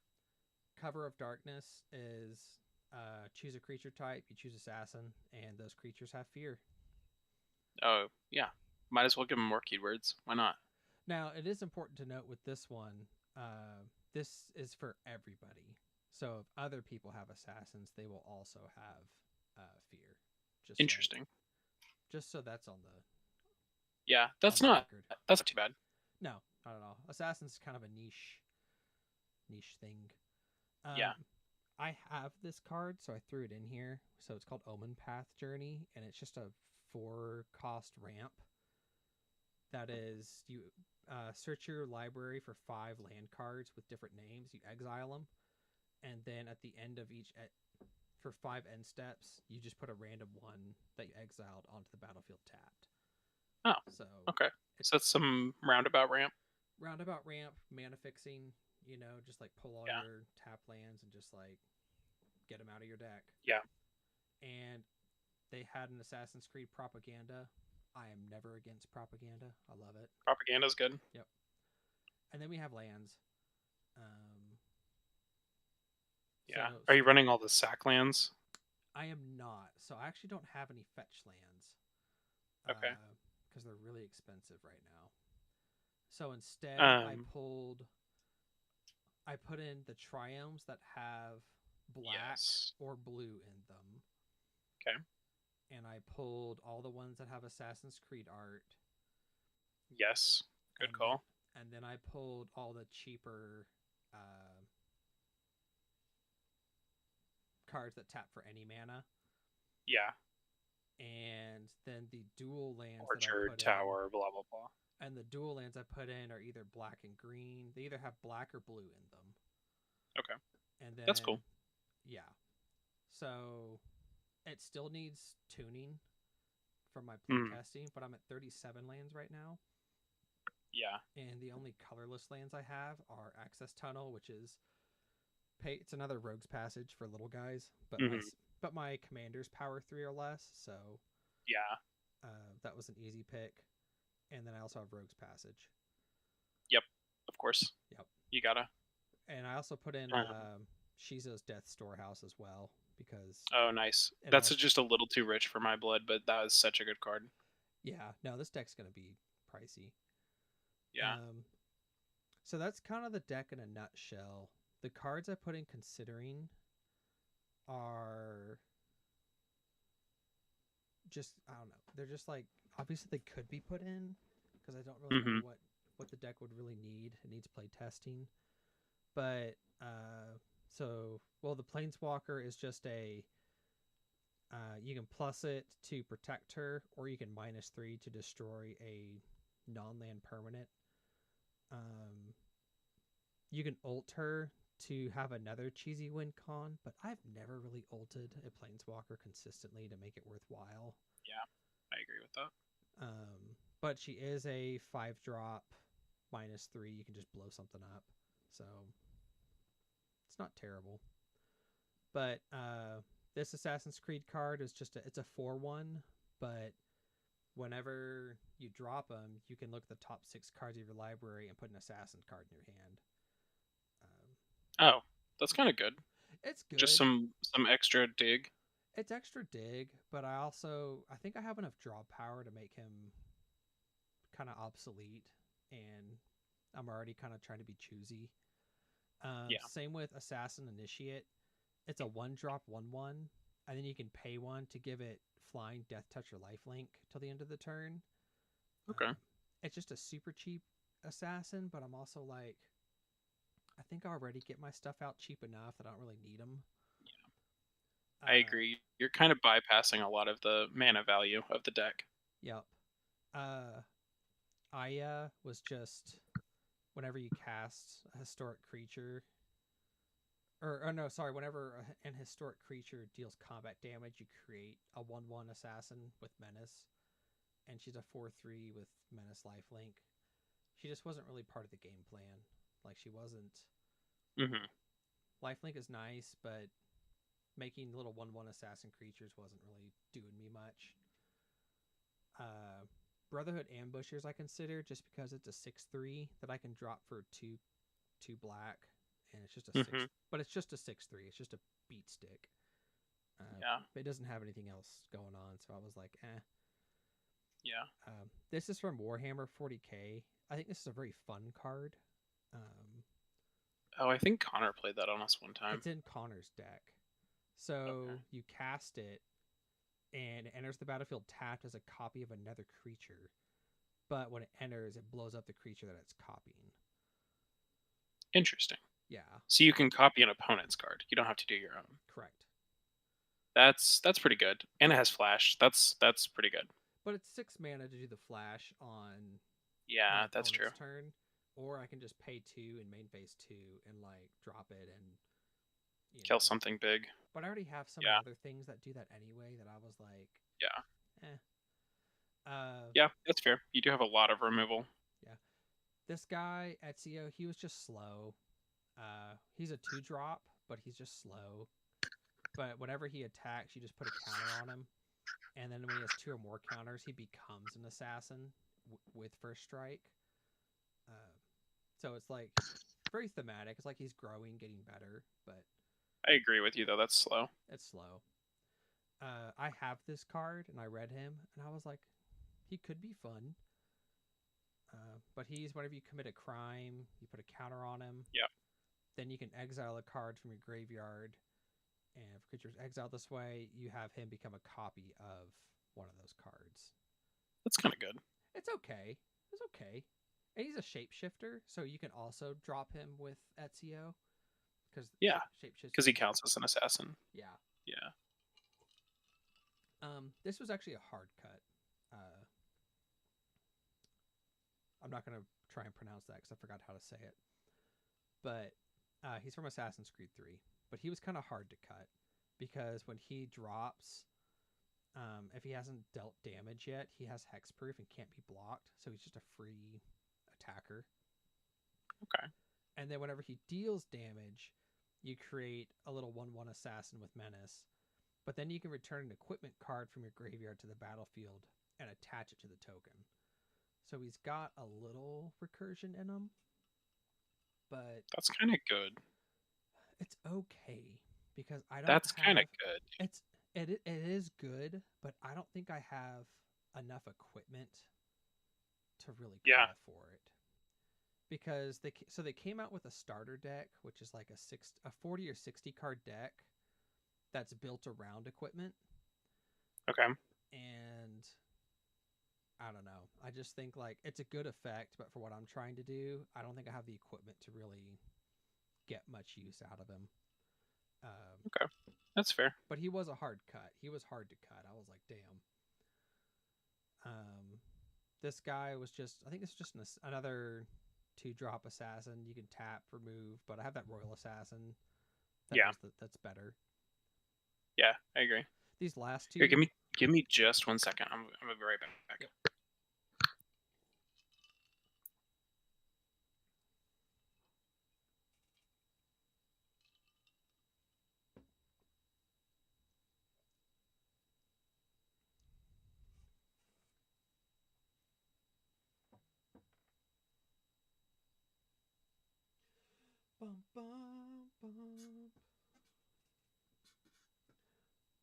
Cover of Darkness is choose a creature type, you choose Assassin, and those creatures have fear. Oh, yeah. Might as well give him more keywords. Why not? Now, it is important to note with this one, this is for everybody. So if other people have assassins, they will also have fear. Just like, Interesting. just so that's Yeah, on the record. that's not too bad. No, not at all. Assassin's kind of a niche thing. Yeah. Um, I have this card, so I threw it in here. So it's called Omen Path Journey, and it's just a 4 cost ramp. That is, you search your library for 5 land cards with different names. You exile them, and then at the end of each, for 5 end steps, you just put a random one that you exiled onto the battlefield tapped. Oh, So okay. it's So that's some roundabout ramp. roundabout ramp, mana fixing. Just like pull all Yeah. your tap lands and just like get them out of your deck. Yeah. And they had an Assassin's Creed propaganda. I am never against propaganda. I love it. Propaganda's good. Yep. And then we have lands. Um, Yeah. so Are you running all the sack lands? I am not. So I actually don't have any fetch lands Okay. because they're really expensive right now. So instead, Um. I put in the triomes that have black Yes. or blue in them, Okay. and I pulled all the ones that have Assassin's Creed art, Yes. Good and then call. I pulled all the cheaper cards that tap for any mana, Yeah. and then the dual lands that I Orchard put in, Tower. Blah blah blah. and the dual lands I put in are either black and green. They either have black or blue in them, Okay. and That's then cool. yeah, so it still needs tuning from my play Mm. testing, but I'm at 37 lands right now. Yeah. And the only colorless lands I have are Access Tunnel, which is it's another Rogue's Passage for little guys, but Hmm. my commander's power 3 or less, so Yeah. that was an easy pick. And then I also have Rogue's Passage. Yep. Of course. Yep. You gotta. And I also put in Um, Shizo's Death Storehouse as well because oh, nice. it That's also just a little too rich for my blood, but that is such a good card. yeah, no, this deck's gonna be pricey. Yeah. Um, so that's kind of the deck in a nutshell. The cards I put in considering are just I don't know. They're just like obviously they could be put in because I don't really know Hmm. what the deck would really need. It needs play testing. But the Planeswalker is just a you can plus it to protect her, or you can -3 to destroy a non-land permanent. Um, you can ult her to have another cheesy win con, but I've never really ulted a Planeswalker consistently to make it worthwhile. Yeah. I agree with that. But she is a 5 drop -3. You can just blow something up, so it's not terrible. But this Assassin's Creed card is it's a 4/1, but whenever you drop them, you can look at the top 6 cards of your library and put an assassin card in your hand. Um, Oh, that's kind of good. it's Just good. some extra dig. It's extra dig, but I think I have enough draw power to make him kind of obsolete, and I'm already kind of trying to be choosy. Yeah. Same with Assassin Initiate. It's a 1 drop 1/1, and then you can pay one to give it flying, death touch, or lifelink till the end of the turn. Okay. Um, it's just a super cheap assassin, but I'm also like, I think I already get my stuff out cheap enough that I don't really need them. I Uh, agree. You're kind of bypassing a lot of the mana value of the deck. yep. Uh, Aya was just whenever you cast a historic creature, or no, sorry, whenever an historic creature deals combat damage, you create a 1/1 assassin with menace, and she's a 4/3 with menace lifelink. She just wasn't really part of the game plan. Like she wasn't. Hmm. Lifelink is nice, but making little 1/1 assassin creatures wasn't really doing me much. Uh, Brotherhood Ambushers I consider just because it's a 6/3 that I can drop for two black, and it's just a Hmm. six. But it's just a 6/3. It's just a beat stick. Yeah. It doesn't have anything else going on, so I was like, eh. Yeah. This is from Warhammer 40k. I think this is a very fun card. Um, Oh, I think Connor played that on us one time. it's in Connor's deck. Okay. So you cast it, and it enters the battlefield tapped as a copy of another creature. But when it enters, it blows up the creature that it's copying. Interesting. Yeah, So you can copy an opponent's card. You don't have to do your own. correct. That's pretty good. And it has flash. That's pretty good. But it's 6 mana to do the flash on my Yeah, that's opponent's true. turn, or I can just pay 2 and main phase 2 and like drop it and you Kill know. something big. But I already have so many Yeah. other things that do that anyway that I was like, Yeah. eh. Uh, Yeah, that's fair. You do have a lot of removal. yeah. This guy Ezio, he was just slow. He's a 2 drop, but he's just slow. But whenever he attacks, you just put a counter on him, and then when he has 2 or more counters, he becomes an assassin with first strike. Uh, so it's like very thematic. It's like he's growing, getting better, but I agree with you though. That's slow. it's slow. I have this card, and I read him, and I was like, he could be fun. But he's whenever you commit a crime, you put a counter on him. Yeah. Then you can exile a card from your graveyard, and if creatures exiled this way, you have him become a copy of one of those cards. That's kind of good. It's okay. It's okay. And he's a shapeshifter, so you can also drop him with Ezio because Yeah, because he shapeshifting. counts as an assassin. Yeah. Yeah. This was actually a hard cut. Uh, I'm not gonna try and pronounce that because I forgot how to say it. But he's from Assassin's Creed 3. But he was kind of hard to cut because when he drops, if he hasn't dealt damage yet, he has hexproof and can't be blocked. So he's just a free attacker. Okay. And then whenever he deals damage, you create a little 1/1 assassin with menace. But then you can return an equipment card from your graveyard to the battlefield and attach it to the token. So he's got a little recursion in him, but That's kind of good. it's okay because I don't That's kind of have good. it's it is good, but I don't think I have enough equipment to really Yeah. call for it. Because they came out with a starter deck, which is like a 40 or 60 card deck that's built around equipment, Okay. and I don't know. I just think like it's a good effect, but for what I'm trying to do, I don't think I have the equipment to really get much use out of him. Um, Okay. That's fair. but he was a hard cut. He was hard to cut. I was like, damn. Um, this guy was just. I think it's just another 2 drop assassin. You can tap, remove, but I have that royal assassin that Yeah. does that's better. Yeah, I agree. These last Here, two, give me just 1 second. I'm gonna be right back. yep. Bum, bum, bum,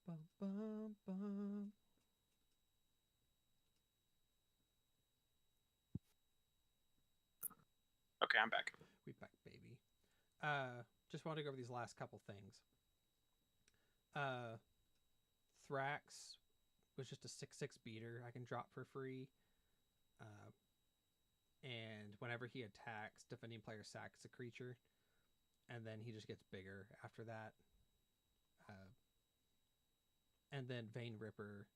bum, bum, bum. Okay, I'm back. We back, baby. just want to go over these last couple things. Uh, Thrax was just a 6/6 beater I can drop for free. Uh, and whenever he attacks, defending player sacks a creature, and then he just gets bigger after that. Uh, and then Vein Ripper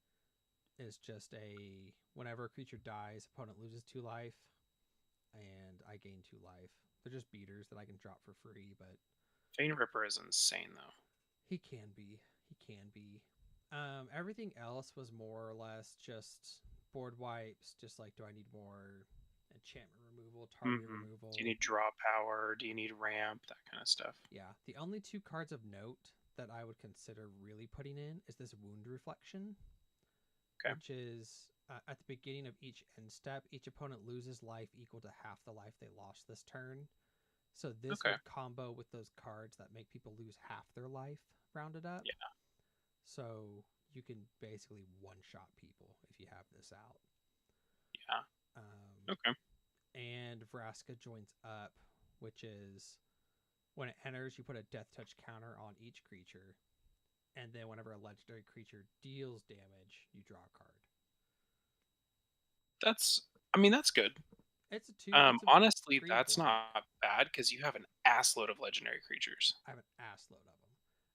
is just a whenever a creature dies, opponent loses 2 life, and I gain 2 life. They're just beaters that I can drop for free, but Vein Ripper is insane though. he can be. He can be. Everything else was more or less just board wipes. Just like, do I need more enchantment removal, target Hmm. Do you removal? need draw power? Do you need ramp? That kind of stuff. Yeah. The only 2 cards of note that I would consider really putting in is this Wound Reflection, Okay. which is at the beginning of each end step, each opponent loses life equal to half the life they lost this turn. So this Okay. would combo with those cards that make people lose half their life rounded up. Yeah. So you can basically one shot people if you have this out. Yeah. Um, Okay. and Vraska joins up, which is when it enters, you put a death touch counter on each creature. And then whenever a legendary creature deals damage, you draw a card. That's. I mean, that's good. It's a Honestly, free that's blank. not bad because you have an ass load of legendary creatures, I have an ass load of them.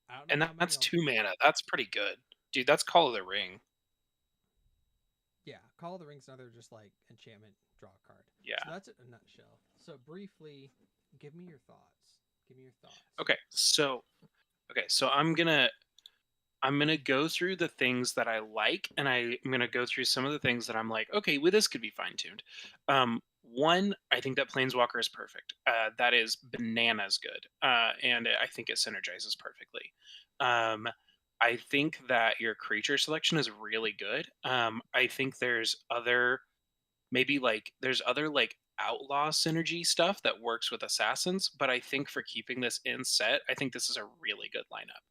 I don't know and how many that's I'll. 2 mana. That's pretty good, dude. That's Call of the Ring. Yeah, Call of the Rings another just like enchantment draw a card. So Yeah. that's it in a nutshell. So briefly, give me your thoughts. Give me your thoughts. Okay. So I'm gonna go through the things that I like, and I'm gonna go through some of the things that I'm like, okay, well, this could be fine tuned. One, I think that Planeswalker is perfect. That is bananas good, and I think it synergizes perfectly. Um, I think that your creature selection is really good. I think there's other like outlaw synergy stuff that works with assassins, but I think for keeping this in set, I think this is a really good lineup.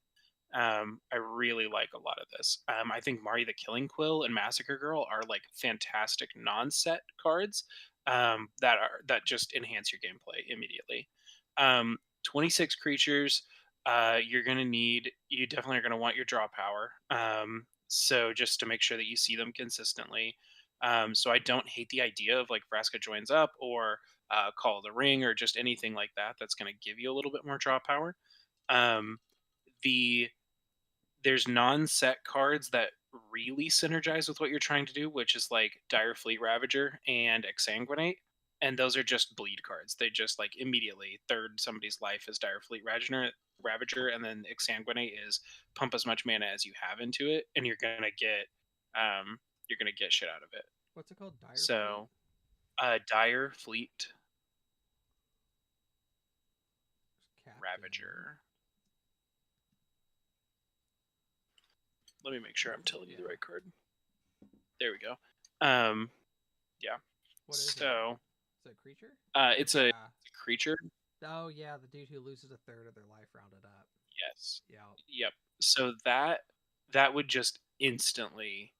I really like a lot of this. I think Marty the Killing Quill and Massacre Girl are like fantastic non-set cards that just enhance your gameplay immediately. 26 creatures. You definitely are gonna want your draw power. So just to make sure that you see them consistently. So I don't hate the idea of like Vraska joins up or Call of the Ring or just anything like that. That's gonna give you a little bit more draw power. Um, the there's non-set cards that really synergize with what you're trying to do, which is like Dire Fleet Ravager and Exsanguinate. And those are just bleed cards. They just like immediately third somebody's life as Dire Fleet Ravager, and then Exsanguinate is pump as much mana as you have into it, and you're gonna get shit out of it. What's it called? Dire Fleet? So Dire Fleet Captain. Ravager. Let me make sure I'm telling you the Yeah. right card. There we go. Um, yeah. What is it? So Is it a creature? It's a Yeah. creature. Oh yeah, the dude who loses a third of their life rounded up. Yes. Yeah. Yep. So that would just instantly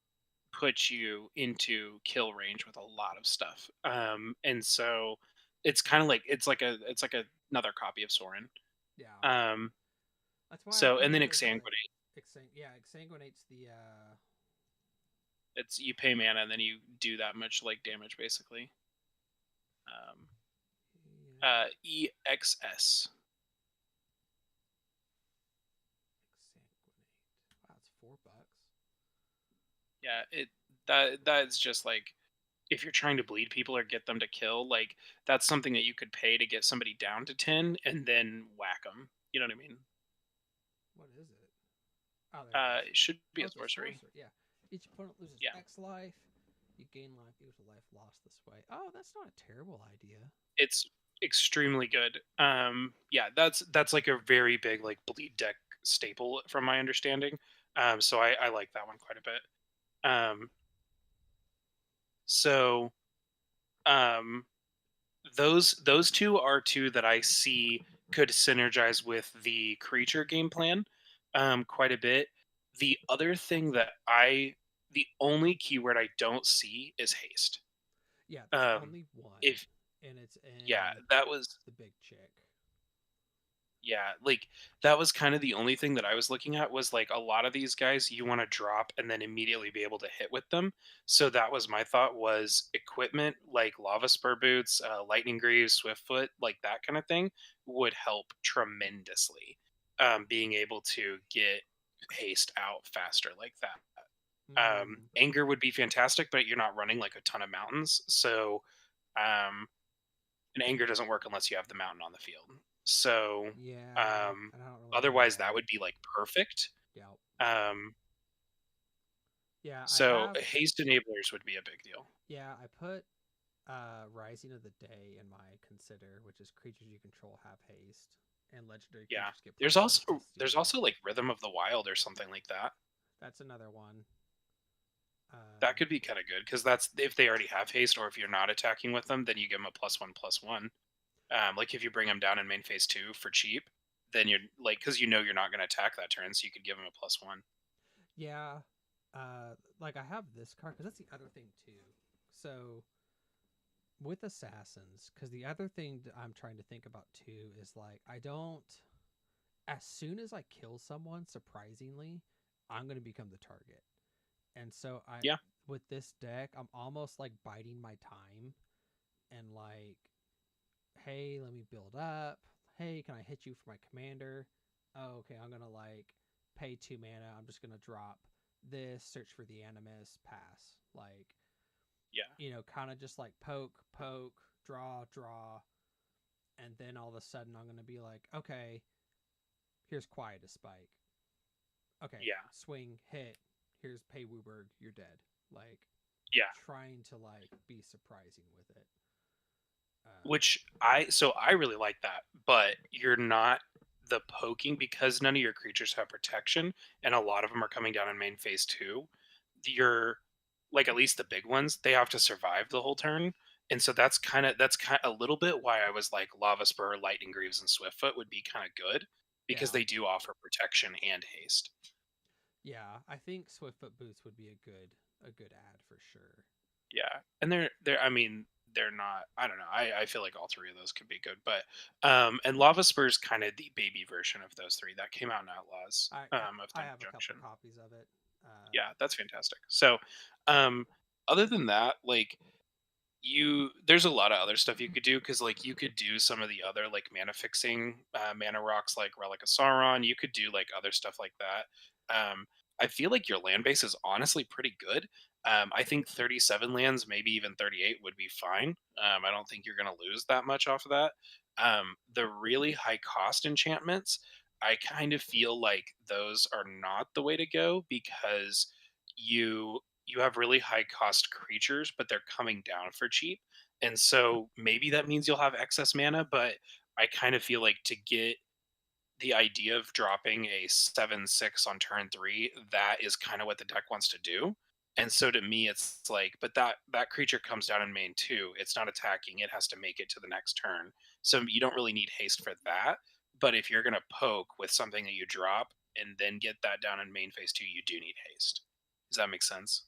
put you into kill range with a lot of stuff. And so it's like another copy of Sorin. Yeah. Um, That's why I so and think then there's like Exsanguinate. exsanguinates the It's you pay mana and then you do that much like damage basically. Um, EXS. exsanguinate. Wow, it's $4. Yeah, that's just like if you're trying to bleed people or get them to kill, like that's something that you could pay to get somebody down to 10 and then whack them. You know what I mean? What is it? Oh, there it is. It should be Oh, a it's a sorcery. sorcerer. Yeah. Each opponent loses Yeah, X life. You gain life equal to life lost this way. Oh, that's not a terrible idea. it's extremely good. Yeah, that's like a very big like bleed deck staple from my understanding. So I like that one quite a bit. Um, so um, those two are two that I see could synergize with the creature game plan quite a bit. The other thing the only keyword I don't see is haste. Yeah, there's Um, only one, if and it's Yeah, in that was the big chick. Yeah, like that was kind of the only thing that I was looking at was like a lot of these guys you want to drop and then immediately be able to hit with them. So that was my thought was equipment like lava spur boots, lightning greaves, swiftfoot, like that kind of thing would help tremendously. Being able to get haste out faster like that. Mm, Anger would be fantastic, but you're not running like a ton of mountains, so um, and anger doesn't work unless you have the mountain on the field. So, yeah, um, and I don't really have otherwise, that one. would be like perfect. Yep. Um, Yeah, I so have. haste enablers would be a big deal. Yeah, I put Rising of the Day in my consider, which is creatures you control have haste, and legendary Yeah, creatures get +1 to there's steal. also like rhythm of the wild or something like that. That's another one. That could be kind of good because that's if they already have haste, or if you're not attacking with them, then you give them a +1/+1. Like if you bring them down in main phase two for cheap, then you're like because you know you're not going to attack that turn, so you could give them a +1. Yeah, like I have this card because that's the other thing too. So with assassins, because the other thing that I'm trying to think about too is like I don't. As soon as I kill someone, surprisingly, I'm gonna become the target. And so I Yeah, with this deck, I'm almost like biding my time and like, hey, let me build up. Hey, can I hit you for my commander? Oh, okay, I'm gonna like pay 2 mana. I'm just gonna drop this, search for the animus, pass. Like, yeah, kind of just like poke, poke, draw, draw, and then all of a sudden I'm gonna be like, okay, here's Quiet a Spike. Okay, yeah, swing, hit. Here's Pei Wooberg, you're dead. Like, yeah. trying to like be surprising with it. Um, Which I really like that, but you're not the poking because none of your creatures have protection, and a lot of them are coming down in main phase two. You're like at least the big ones, they have to survive the whole turn. And so that's kind a little bit why I was like Lava Spur, Lightning Greaves, and Swiftfoot would be kind of good because yeah, they do offer protection and haste. yeah. I think Swiftfoot boots would be a good ad for sure. Yeah, and they're I mean, they're not I don't know, I feel like all 3 of those could be good, but, and Lava Spur's kinda the baby version of those 3 that came out in Outlaws, I of I Thunder have a couple Junction. copies of it. Yeah, that's fantastic. So, um, other than that, like, you there's a lot of other stuff you could do because like you could do some of the other like mana fixing mana rocks like Relic of Sauron. You could do like other stuff like that. I feel like your land base is honestly pretty good. I think 37 lands, maybe even 38 would be fine. I don't think you're going to lose that much off of that. The really high cost enchantments, I kind of feel like those are not the way to go because you have really high cost creatures, but they're coming down for cheap. And so maybe that means you'll have excess mana, but I kind of feel like to get the idea of dropping a 7/6 on turn 3, that is kind of what the deck wants to do. And so to me it's like but that creature comes down in main too. It's not attacking, it has to make it to the next turn. So you don't really need haste for that, but if you're going to poke with something that you drop and then get that down in main phase 2, you do need haste. Does that make sense?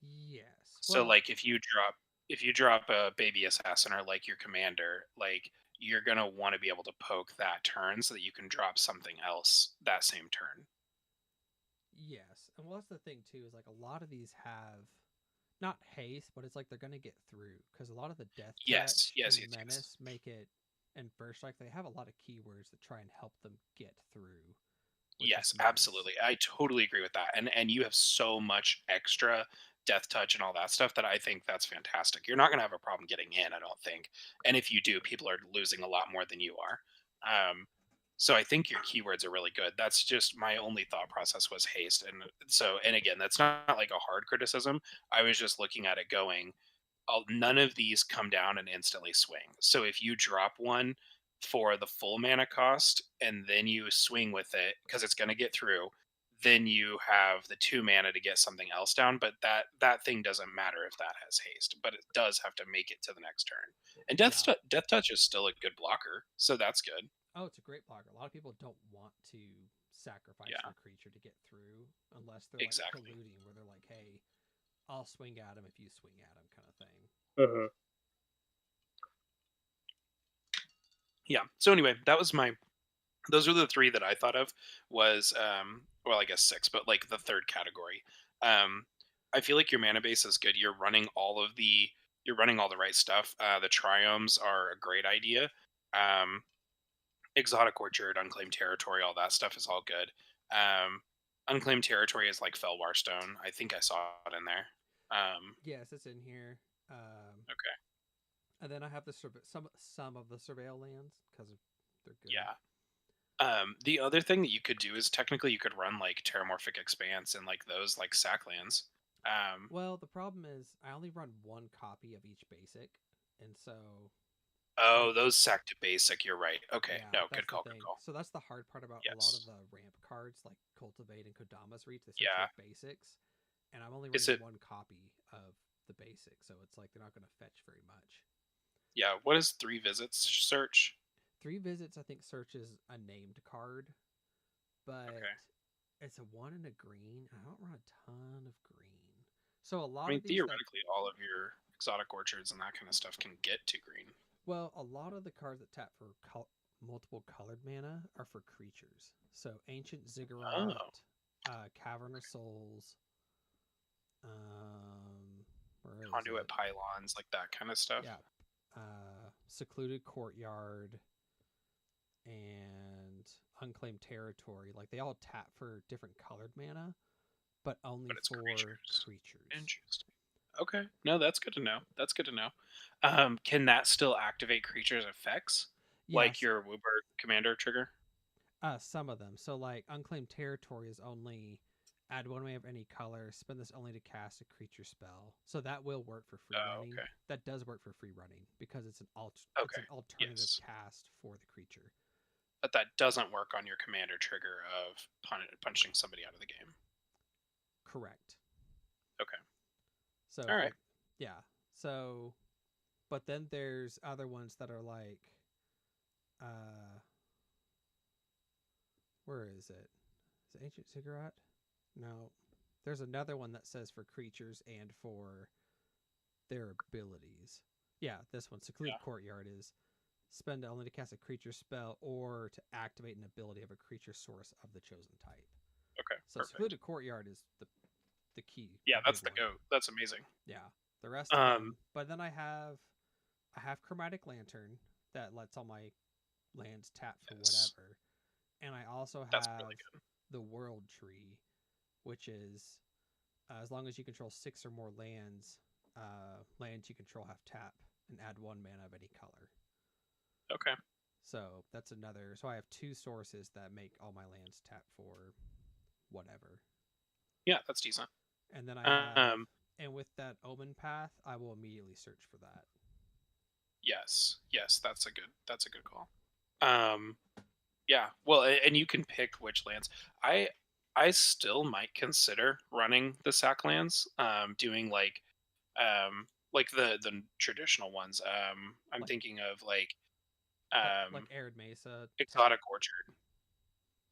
Yes. So Well, like if you drop a baby assassin or like your commander, like you're gonna want to be able to poke that turn so that you can drop something else that same turn. yes. And well, that's the thing too is like a lot of these have not haste, but it's like they're gonna get through because a lot of the death Yes, touch yes, and yes, yes. menace make it. And first, like they have a lot of keywords that try and help them get through, which is Yes, nice. absolutely. I totally agree with that. And you have so much extra death touch and all that stuff that I think that's fantastic. You're not going to have a problem getting in, I don't think. And if you do, people are losing a lot more than you are. So I think your keywords are really good. That's just my only thought process was haste. And again, that's not like a hard criticism. I was just looking at it going, none of these come down and instantly swing. So if you drop one for the full mana cost and then you swing with it because it's going to get through, then you have the 2 mana to get something else down. But that thing doesn't matter if that has haste, but it does have to make it to the next turn. And Yeah. Death Touch is still a good blocker, so that's good. Oh, it's a great blocker. A lot of people don't want to sacrifice Yeah, their creature to get through unless they're like exactly. colluding, where they're like, "Hey, I'll swing at him if you swing at him," kind of thing. Uh-huh. Yeah. So anyway, that was my those are the three that I thought of was well, I guess six, but like the third category. Um I feel like your mana base is good. You're running all the right stuff. The triomes are a great idea. Um Exotic Orchard, Unclaimed Territory, all that stuff is all good. Um Unclaimed Territory is like Felwar Stone. I think I saw it in there. Yes, it's in here. Um, Okay. and then I have the some of the surveil lands because they're good. Yeah. The other thing that you could do is technically you could run like Terramorphic Expanse and like those like Sacklands. Um, Well, the problem is I only run one copy of each basic, and so oh, like those sack to basic. You're right. Okay. yeah, No, good that's the call. Good thing. call. So that's the hard part about a lot of Yes. the ramp cards like Cultivate and Kodama's Reach. They search Yeah. for basics, and I'm only Is running it? one copy of the basic, so it's like they're not going to fetch very much. Yeah. What is three visits search? Three visits, I think, searches a named card, but Okay. it's a one and a green. I don't run a ton of green, so a I lot mean, of these that theoretically, all of your exotic orchards and that kind of stuff can get to green. well, a lot of the cards that tap for multiple colored mana are for creatures. So Ancient Ziggurat, Oh, Cavern of Souls, um, where is conduit it? pylons, like that kind of stuff. Yeah, Secluded Courtyard and Unclaimed Territory. Like they all tap for different colored mana, but only But it's for creatures. creatures. Interesting. Okay. No, that's good to know. That's good to know. Can that still activate creatures' effects, like Yes, your Wooburg commander trigger? some of them. So like Unclaimed Territory is only add one way of any color, spend this only to cast a creature spell. So that will work for free Oh, running. okay. That does work for free running because it's Okay. an alternative Yes. cast for the creature. But that doesn't work on your commander trigger of punching somebody out of the game. Correct. Okay. So All for right. yeah. So but then there's other ones that are like uh where is it? Is it Ancient Ziggurat? No. There's another one that says for creatures and for their abilities. Yeah, this one, Secluded Yeah. Courtyard, is spend only to cast a creature spell or to activate an ability of a creature source of the chosen type. Okay. So Perfect. Secluded Courtyard is the key, Yeah, the big that's the one. goat. That's amazing. Yeah. The rest of Um, them, but then I have Chromatic Lantern that lets all my lands tap for yes, whatever. And I also that's have really good. the World Tree, which is as long as you control six or more lands, lands you control have tap and add one mana of any color. Okay. So that's another. So I have two sources that make all my lands tap for whatever. Yeah, that's decent. And then I have, Um, and with that Omen Path, I will immediately search for that. yes, yes, that's a good call. Um, yeah. Well, and you can pick which lands. I I still might consider running the sack lands. Doing like the traditional ones. I'm Like, thinking of like like um Arid Mesa tap. exotic orchard.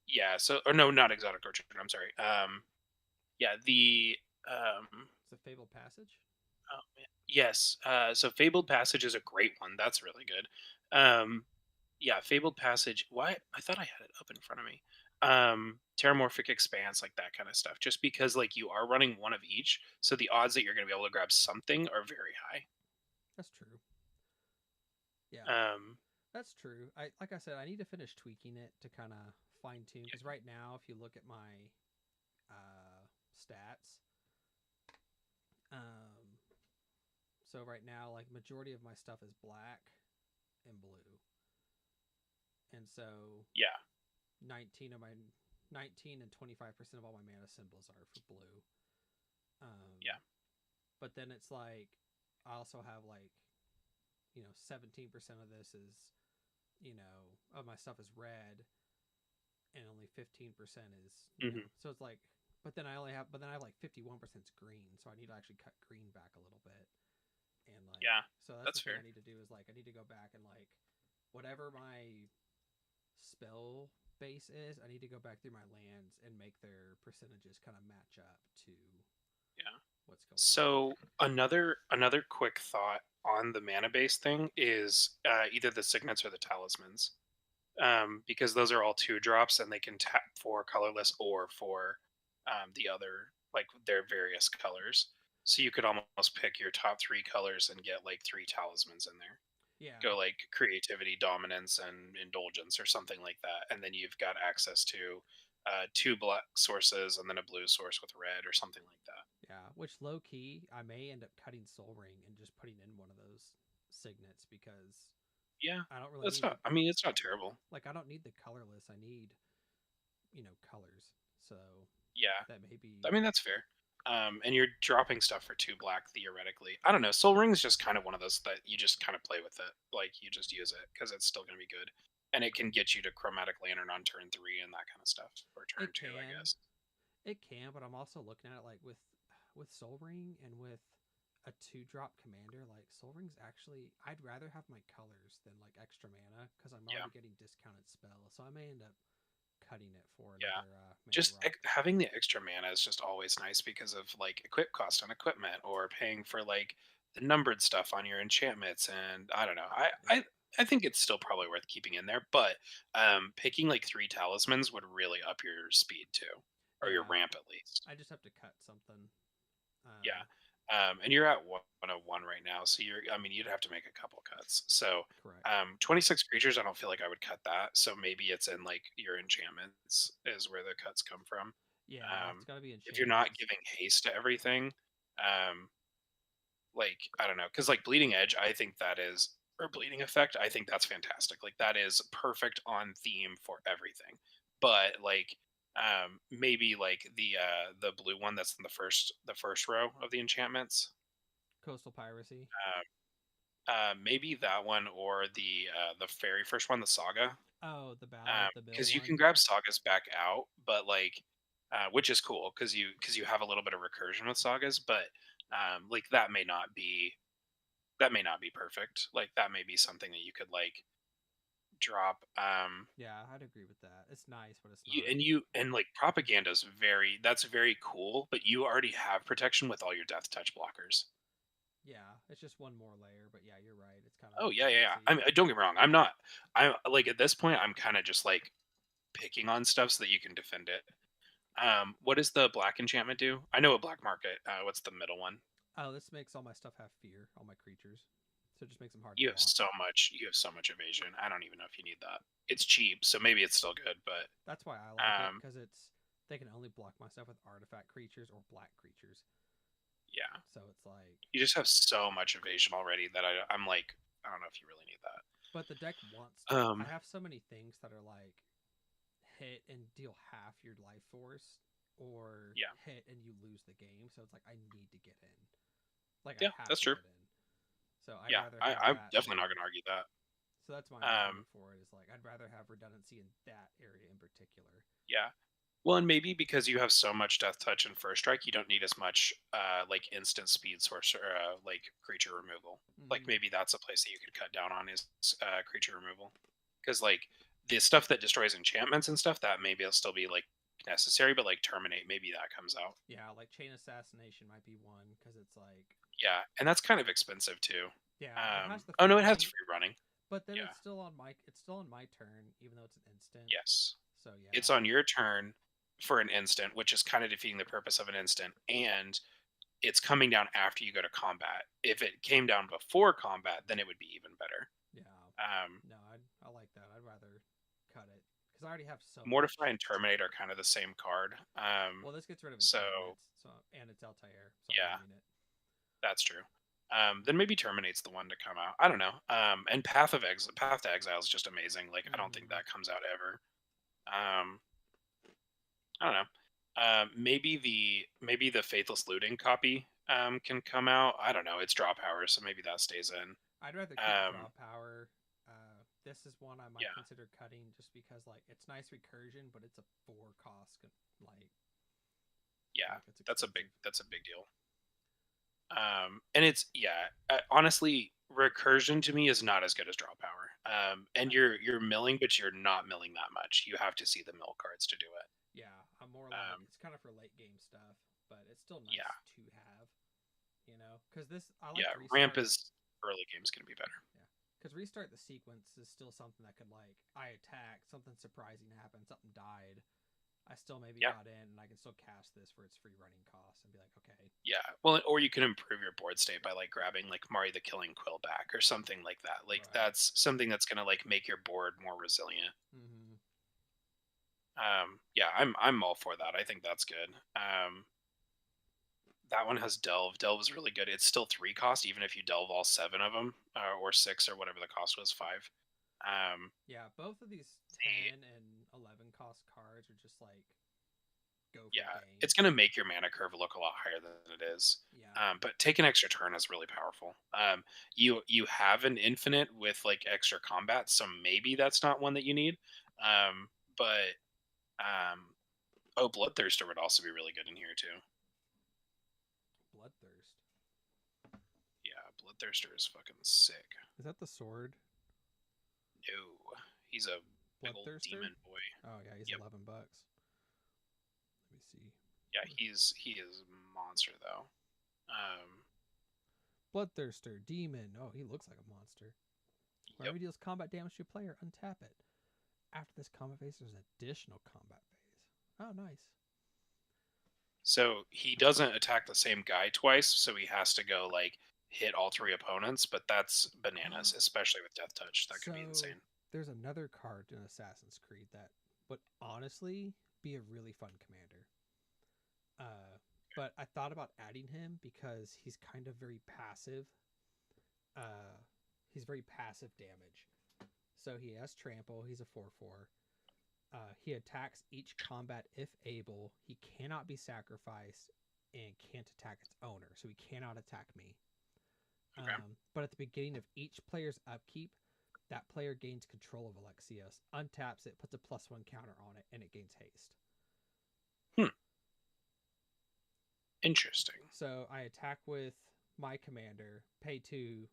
Yeah. So or no, not exotic orchard. I'm sorry. Yeah. The It's a Fabled Passage. oh man. Yes. So Fabled Passage is a great one. That's really good. Um, yeah, Fabled Passage. Why? I thought I had it up in front of me. Terramorphic Expanse, like that kind of stuff. Just because like you are running one of each, so the odds that you're going to be able to grab something are very high. That's true. Yeah, Um, that's true. I like I said, I need to finish tweaking it to kind of fine tune because right now, if you look at my stats, um, so right now, like majority of my stuff is black and blue, and so yeah, 19 of my 19 and 25% of all my mana symbols are for blue. yeah, But then it's like I also have like 17% of this is of my stuff is red, and only 15% is hmm so it's like. But then I have like 51% green, so I need to actually cut green back a little bit, and like yeah. so that's That's the thing I fair. need to do is like I need to go back and like whatever my spell base is, I need to go back through my lands and make their percentages kind of match up to Yeah. what's going on. So another quick thought. on the mana based thing is either the signets or the talismans, because those are all two drops and they can tap for colorless or for the other, like their various colors. So you could almost pick your top three colors and get like three talismans in there. Yeah, Go like creativity, dominance, and indulgence, or something like that, and then you've got access to two black sources and then a blue source with red, or something like that. yeah. Which low key, I may end up cutting Soul Ring and just putting in one of those signets because Yeah, I don't really that's need the not. I mean, it's not terrible. I don't need the colorless. I need colors. So Yeah, that may I be mean that's fair. And you're dropping stuff for two black theoretically. I don't know. Soul Ring is just kind of one of those that you just kind of play with it, like you just use it because it's still going to be good, and it can get you to Chromatic Lantern on turn three and that kind of stuff, or turn it two, I can guess. it can, but I'm also looking at it like with Soul Ring and with a two drop commander. Like Soul Ring's actually, I'd rather have my colors than like extra mana because I'm Yeah, already getting discounted spells. So I may end up cutting it for yeah. another mana Just rock. having the extra mana is just always nice because of like equip cost on equipment, or paying for like the numbered stuff on your enchantments. And I don't know. Yeah, I think it's still probably worth keeping in there, but picking like three talismans would really up your speed too, or your yeah. ramp at least. I just have to cut something. Yeah. Uh, And you're at 101 right now, so I mean, you'd have to make a couple cuts. So, Correct. 26 creatures, I don't feel like I would cut that. So maybe it's in like your enchantments is where the cuts come from. Yeah, it's Um, got to be if you're not enchantments. giving haste to everything, um, like I don't know, because like bleeding edge, I think that is, or bleeding effect, I think that's fantastic. Like that is perfect on theme for everything. But like maybe like the blue one that's in the first row of the enchantments. Coastal piracy. Maybe that one, or the very first one, the saga, Oh, the Battle of the Mill because you can one. grab sagas back out, but like, which is cool because you have a little bit of recursion with sagas, but like that may not be perfect. Like that may be something that you could like drop. Yeah, I'd agree with that. It's nice, but it's You not. and you and like propaganda's that's very cool, but you already have protection with all your death touch blockers. Yeah, it's just one more layer, but yeah, you're right. It's kind of Oh yeah, yeah, yeah. redundancy. Don't get me wrong. I'm not. I like at this point. I'm kind of just like picking on stuff so that you can defend it. What does the black enchantment do? I know a black market. What's the middle one? Oh, this makes all my stuff have fear, all my creatures. So it just makes them hard to You have block. so much. You have so much evasion. I don't even know if you need that. It's cheap, so maybe it's still good. But That's why I like it um, because they can only block my stuff with artifact creatures or black creatures. yeah, So it's like, you just have so much evasion already that I'm like, I don't know if you really need but the deck wants that. to. I have so many things that are like hit and deal half your life force, or Yeah, hit and you lose the game. So it's like I need to get in. Like I yeah, have that's to true. get in. So I'd Yeah, rather have I'm that definitely not than. going to argue that. So that's my Um, argument for it. Is like I'd rather have redundancy in that area in particular. yeah. Well, and maybe because you have so much death touch and first strike, you don't need as much like instant speed source, or like creature removal. Like Mm-hmm. maybe that's a place that you could cut down on, is creature removal, because like the stuff that destroys enchantments and stuff, that maybe it'll still be like necessary, but like terminate, maybe that comes out. Yeah, like chain assassination might be one because it's like, Yeah, and that's kind of expensive too. yeah, it has the Oh free no, it has running, free running. but then Yeah. it's still on my turn, even though it's an instant. Yes. So It's yeah, on your turn for an instant, which is kind of defeating the purpose of an instant, and it's coming down after you go to combat. If it came down before combat, then it would be even better. yeah, Um, no, I like that. I'd rather cut it because I already have so Mortify much. and Terminate are kind of the same card. Well, this gets rid of So enchantments, so and it's Altair, so I'm yeah, leaving it. that's true. Then maybe Terminate's the one to come out. I don't know. And Path to Exile is just amazing. Like I don't think Mm-hmm. that comes out ever. Um, I don't know. Maybe the Faithless Looting copy can come out. I don't know. It's draw power, so maybe that stays in. I'd rather keep Um, draw power. This is one I might yeah, consider cutting just because like it's nice recursion, but it's a four cost. Like yeah, it's that's a big expensive. that's a big deal. And it's yeah, honestly, recursion to me is not as good as draw power. And I you're milling, but you're not milling that much. You have to see the mill cards to do it. Yeah, I'm more like Um, it's kind of for late game stuff, but it's still yeah, nice to have. Because this I like yeah. Ramp restart. is. early game's gonna be better. Yeah, because restart the sequence is still something that could like I attacked, something surprising happened, something died. I still maybe Yeah, got in, and I can still cast this for its free running cost and be like, okay, yeah. Well, or you can improve your board state by like grabbing like Mari the Killing Quill back or something like that. Like right. that's something that's gonna like make your board more resilient. Mm-hmm. Yeah, I'm all for that. I think that's good. That one has delve. Delve is really good. It's still 3 cost, even if you delve all 7 of them, or 6, or whatever the cost was, 5. Um, Yeah, both of these the 10 and 11 cost cards are just like go for Yeah, gain. it's gonna make your mana curve look a lot higher than it is. Yeah. But take an extra turn is really powerful. You have an infinite with like extra combat, so maybe that's not one that you need. But oh, Bloodthirster would also be really good in here too. Bloodthirst. Yeah, Bloodthirster is fucking sick. Is that the sword? No, he's a big old Bloodthirster? demon boy. Oh yeah, he's Yep. 11 bucks. Let me see. Yeah, he is a monster though. Um, Bloodthirster, demon. Oh, he looks like a monster. yep. Whenever he deals combat damage to a player, untap it. After this combat phase, there's an additional combat phase. Oh, nice. So he doesn't attack the same guy twice, so he has to go like hit all 3 opponents, but that's bananas, especially with Death Touch. That could be So insane. there's another card in Assassin's Creed that would honestly be a really fun commander. Uh, but I thought about adding him because he's kind of very passive. Uh, he's very passive damage. So he has trample. He's a 4/4. He attacks each combat if able. He cannot be sacrificed and can't attack its owner, so he cannot attack me. Okay. But at the beginning of each player's upkeep, that player gains control of Alexios, untaps it, puts a +1 counter on it, and it gains haste. Hmm. Interesting. So I attack with my commander, pay 2.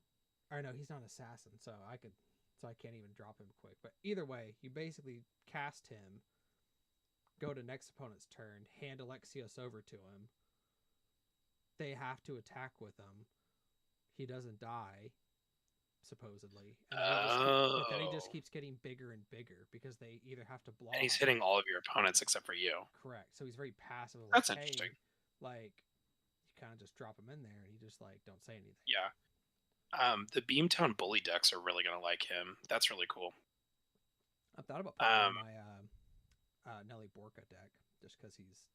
Or no, he's not an assassin, so I can't even drop him quick. But either way, you basically cast him, go to next opponent's turn, hand Alexios over to him. They have to attack with him. He doesn't die, supposedly, but then he just Oh, keeps getting bigger and bigger because they either have to and he's block. hitting all of your opponents except for you. Correct. So he's very passive. Like, That's interesting. hey, like you kind of just drop him in there, and he just like don't say anything. Yeah. The Beamtown Bully decks are really gonna like him. That's really cool. I've thought about putting him in Um, my Nelly Borka deck just because he's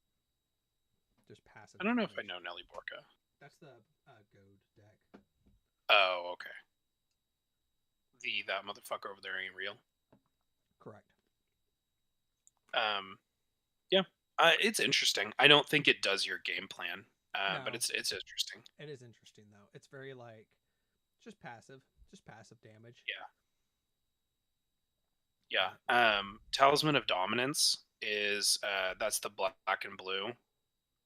just passive I don't know if I damage. know Nelly Borka. That's the goad deck. Oh, okay. That motherfucker over there ain't real. Correct. Um, yeah, it's interesting. I don't think it does your game plan, but No, it's interesting. it is interesting though. It's very like just passive damage. Yeah, yeah. But Talisman of Dominance is that's the black and blue.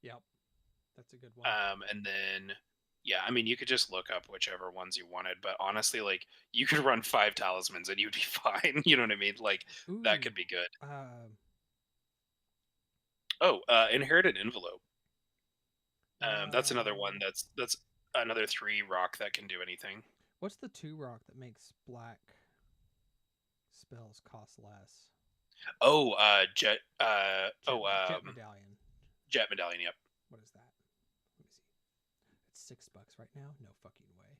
yep, that's a good one. And then yeah, I mean you could just look up whichever ones you wanted, but honestly, like you could run 5 talismans and you'd be fine. You know what I mean? Like that Ooh, could be good. um, Oh, inherited envelope. That's another one. uh, That's another 3 rock that can do anything. what's the 2 rock that makes black spells cost less? Oh, jet. Jet medallion. Jet medallion. Yep. What is that? Let me see. It's $6 right now. No fucking way.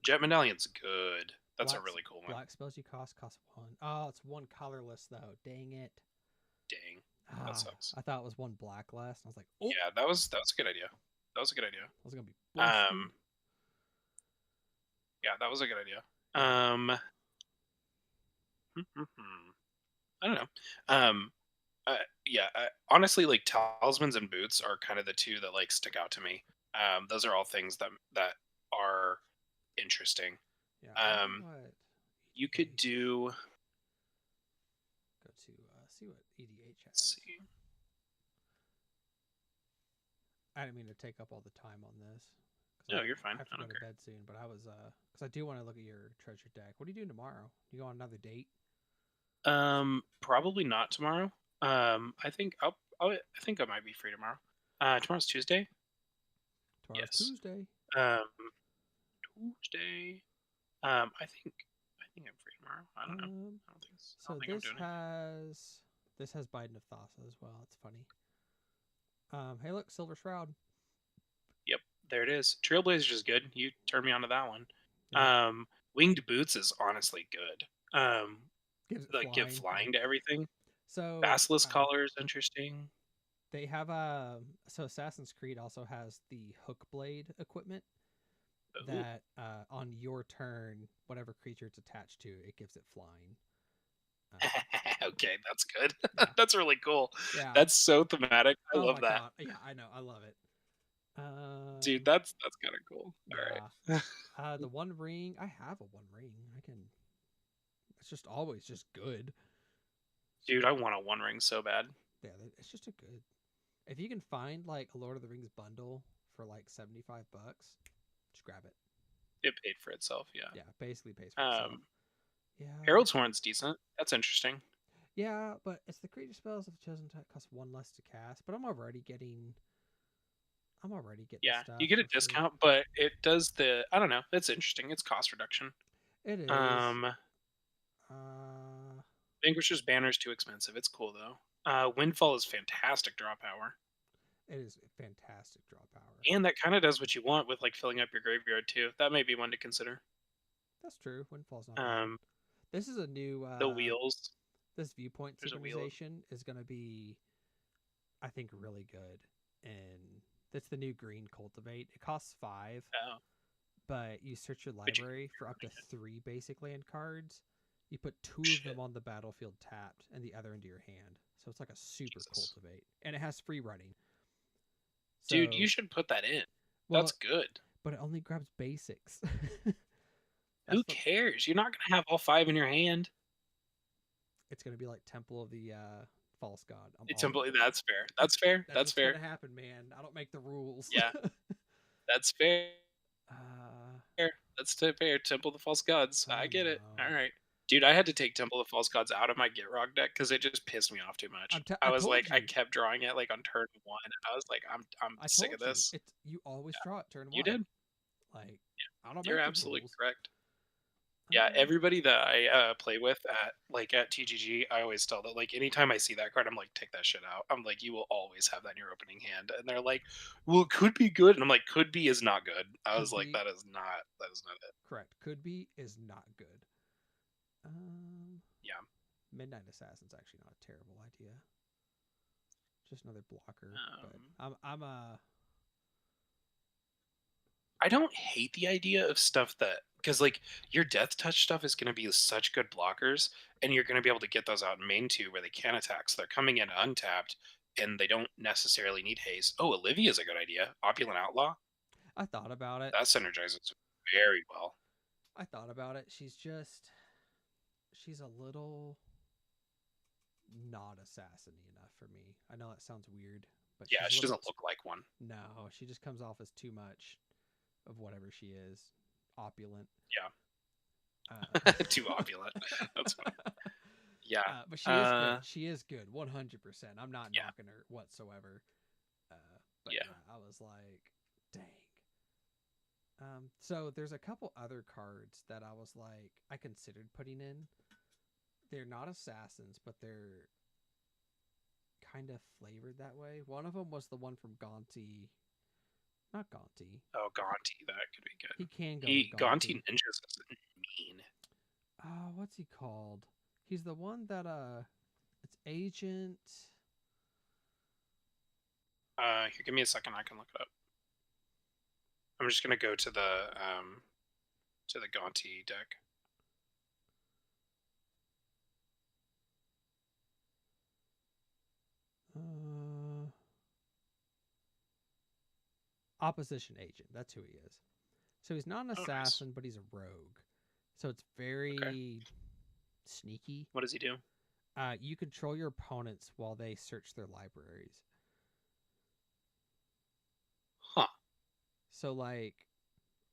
Jet medallion's good. That's a Black really cool one. black spells you cost 1. Oh, it's 1 colorless though. Dang it. Dang, that Ah, sucks. I thought it was 1 black last. I was like, oh, Yeah, that was a good idea. That was a good idea. I was gonna be busted. Um, yeah, that was a good idea. Yeah. I don't know. Um, yeah, honestly, like talismans and boots are kind of the two that like stick out to me. Those are all things that are interesting. Yeah. I wonder Um, what you could EDH. do. Go to see what EDH Let's has. see. I didn't mean to take up all the time on this because No, you're fine. I have to I go don't to care. bed soon. But I was because I do want to look at your treasure deck. What are you doing tomorrow? You go on another date? Probably not tomorrow. I think I might be free tomorrow. Tomorrow's Tuesday. Tomorrow's Yes. Tuesday. Um, Tuesday. I think I'm free tomorrow. I don't know. Um, I don't so think I'm doing anything. this has Biden of Thassa as well. It's funny. Hey, look, Silver Shroud. Yep, there it is. Trailblazer is good. You turned me onto that one. Yeah, Um, Winged Boots is honestly good. gives it Like give flying. Yeah. flying to everything. So Basilisk collar is interesting. they have so Assassin's Creed also has the hook blade equipment Ooh. that on your turn, whatever creature it's attached to, it gives it flying. Um, Okay, that's good. yeah, That's really cool. yeah. That's so thematic. I Oh love my that. god. Yeah, I know. I love it. Dude, Um, that's kind of cool. yeah. All right. The One Ring. I have a One Ring. I can. It's just always just good. Dude, I want a one ring so bad. Yeah, it's just a good. If you can find like a Lord of the Rings bundle for like $75, just grab it. It paid for itself, yeah. Yeah, basically pays for itself. Um Yeah, Herald's Horn's decent. That's interesting. yeah, but it's the creature spells of the chosen type cost one less to cast. But I'm already getting Yeah, you stuff get a for free. discount, but it does the I don't know. It's interesting. It's cost reduction. It is. Um Uh, Vanquisher's Banner is too expensive. It's cool though. Windfall is fantastic draw power. it is fantastic draw power. And that kind of does what you want with like filling up your graveyard too. That may be one to consider. That's true. Windfall's not bad. Um This is a new. the wheels. This viewpoint There's a wheel. synchronization is going to be, I think, really good. And that's the new green cultivate. It costs 5, Oh, but you search your but you library for up to 3 basic land cards. You put 2 of them shit. on the battlefield tapped and the other into your hand. So it's like a super Jesus. cultivate. And it has free running. Dude, you So, should put that in. That's well, good. but it only grabs basics. Who That's the. cares? You're not gonna have all 5 in your hand. It's going to be like Temple of the False God. It's simply that's fair. That's fair. That's That's what's going fair. to happen, man. I don't make the rules. Yeah, that's fair. uh, That's fair. Temple of the False Gods. I I get it. All know. right. Dude, I had to take Temple of the False Gods out of my Get Rock deck because it just pissed me off too much. I I was told like, I you. kept drawing it like on turn one, and I was like, I'm I sick of told you. this. It's you always Yeah, draw it turn you 1. did. Like I don't You're make the absolutely rules. correct. Yeah, Um, everybody that I play with at TGG, I always tell that like anytime I see that card, I'm like, take that shit out. I'm like, you will always have that in your opening hand, and they're like, well, it could be good, and I'm like, could be is not good. I was could like, be that is not it. correct. Could be is not good. Um, Yeah. Midnight Assassin's actually not a terrible idea. Just another blocker, but Um, I'm a I don't hate the idea of stuff that because like your death touch stuff is going to be such good blockers, and you're going to be able to get those out in main two where they can attack. So they're coming in untapped, and they don't necessarily need haste. Oh, Olivia's a good idea. Opulent Outlaw I thought about it. that synergizes very well. I thought about it. She's a little not assassiny enough for me. I know that sounds weird, but Yeah, she's a she little doesn't look like one. no, she just comes off as too much of whatever she is. Opulent. Yeah, too opulent. That's funny. Yeah, But she is good. uh, She is good, 100%. I'm not yeah, knocking her whatsoever. But yeah. yeah, I was like, dang. So there's a couple other cards that I was like, I considered putting in. They're not assassins, but they're kind of flavored that way. One of them was the one from Gonti. Not Gonti. Oh, Gonti, that could be He good. can go with He Gonti. Gonti Ninjas is mean. What's he called? He's the one that it's Agent. Here, give me a second. I can look it up. I'm just gonna go to the Gonti deck. Uh, Opposition Agent. That's who he is. So he's not an Oh, nice. assassin, but he's a rogue. So it's Okay. very sneaky. What does he do? You control your opponents while they search their libraries. Huh. So like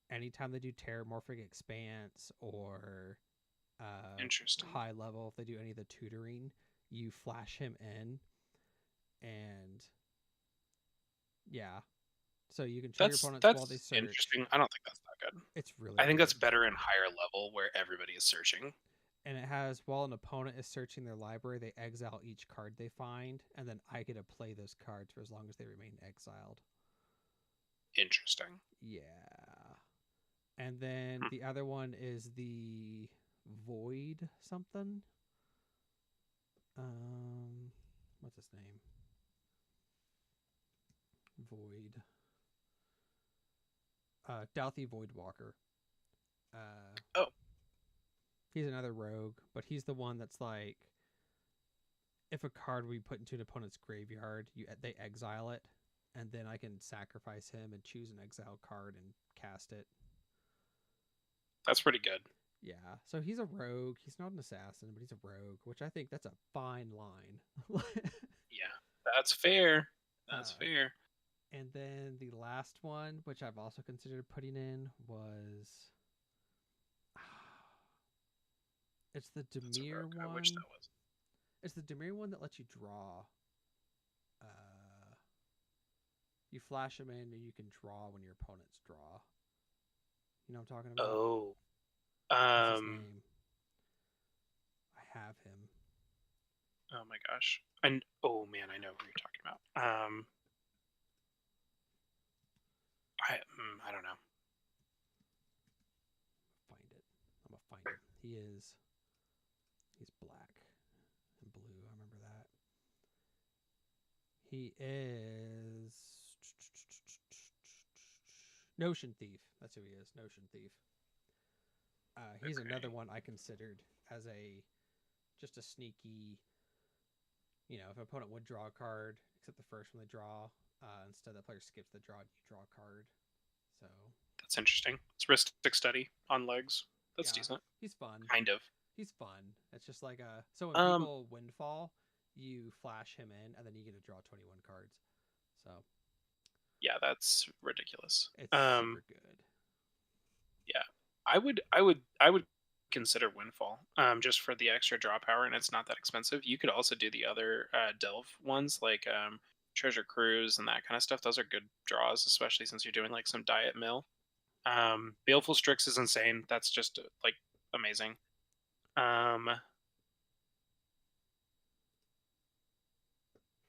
anytime they do Terramorphic Expanse or Interesting. high level, if they do any of the tutoring, you flash him in, and yeah, so you control your opponents while they That's search. interesting. I don't think that's that good. It's really I think that's good. better in higher level where everybody is searching. And it has while an opponent is searching their library, they exile each card they find, and then I get to play those cards for as long as they remain exiled. Interesting. Yeah. And then Hmm. the other one is the Void something. Um, what's his name? Void. Douthie Voidwalker. Uh, Oh, he's another rogue, but he's the one that's like, if a card we put into an opponent's graveyard, they exile it, and then I can sacrifice him and choose an exile card and cast it. that's pretty good. Yeah, so he's a rogue. He's not an assassin, but he's a rogue, which I think that's a fine line. Yeah, that's fair. That's uh, fair. and then the last one, which I've also considered putting in, was it's the That's a Demir rogue. I wish one. that was. It's the Demir one that lets you draw. Uh, you flash them in, and you can draw when your opponents draw. You know what I'm talking about? Oh, What's his um, name? I have him. oh my gosh. And oh man, I know who you're talking about. I don't know. Find it. I'm gonna find him. He's black and blue. I remember that. He is Notion Thief. That's who he is. Notion Thief. He's another Okay, one I considered as a just a sneaky. You know, if an opponent would draw a card, except the first one they draw, instead the player skips the draw, you draw a card. So that's interesting. It's Ristic Study on legs. That's yeah, decent. he's fun. Kind of. He's fun. It's just like a so when Um, people windfall, you flash him in, and then you get to draw 21 cards. So yeah, that's ridiculous. it's super good. Yeah, I would consider Windfall, just for the extra draw power, and it's not that expensive. You could also do the other Delve ones, like Treasure Cruise and that kind of stuff. Those are good draws, especially since you're doing like some diet mill. Baleful Strix is insane. That's just like amazing. Um,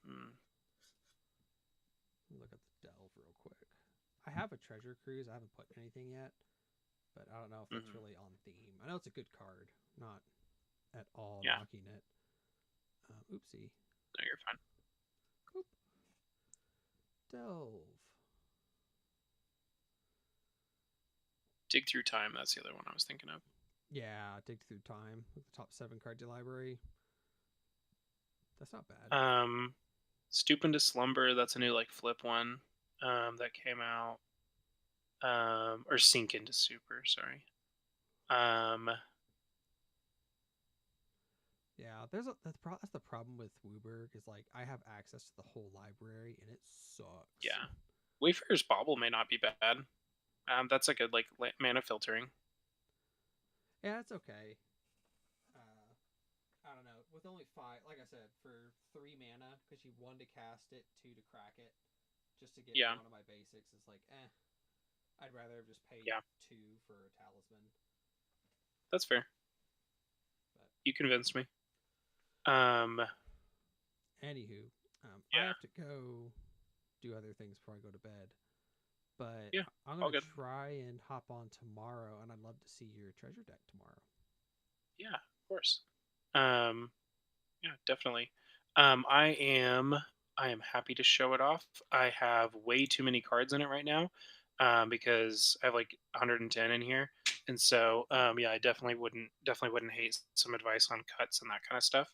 hmm, Look at the delve real quick. I have a treasure cruise. I haven't put anything yet, but I don't know if that's mhm. really on theme. I know it's a good card, not at all Yeah, knocking it. Oopsie. no, you're fine. Oop. Delve. Dig Through Time. That's the other one I was thinking of. Yeah, dig through time with the top 7 card library. That's not bad. Stoop into Slumber. That's a new like flip one that came out. Or Sink into Super. Sorry. Um, Yeah, that's the problem with Wooburg is like I have access to the whole library and it sucks. yeah. Wayfarer's Bauble may not be bad. That's a good like mana filtering. Yeah, it's okay. Uh, I don't know. With only 5, like I said, for 3 mana because you 1 to cast it, 2 to crack it, just to get Yeah, one of my basics is like, eh. I'd rather have just paid yeah, 2 for a talisman. that's fair. But You convinced me. Um, anywho, I yeah, have to go do other things before I go to bed. But yeah, I'm all gonna good. try and hop on tomorrow, and I'd love to see your treasure deck tomorrow. Yeah, of course. Um, yeah, definitely. Um, I am I am happy to show it off. I have way too many cards in it right now, because I have like 110 in here, and so yeah, I definitely wouldn't hate some advice on cuts and that kind of stuff.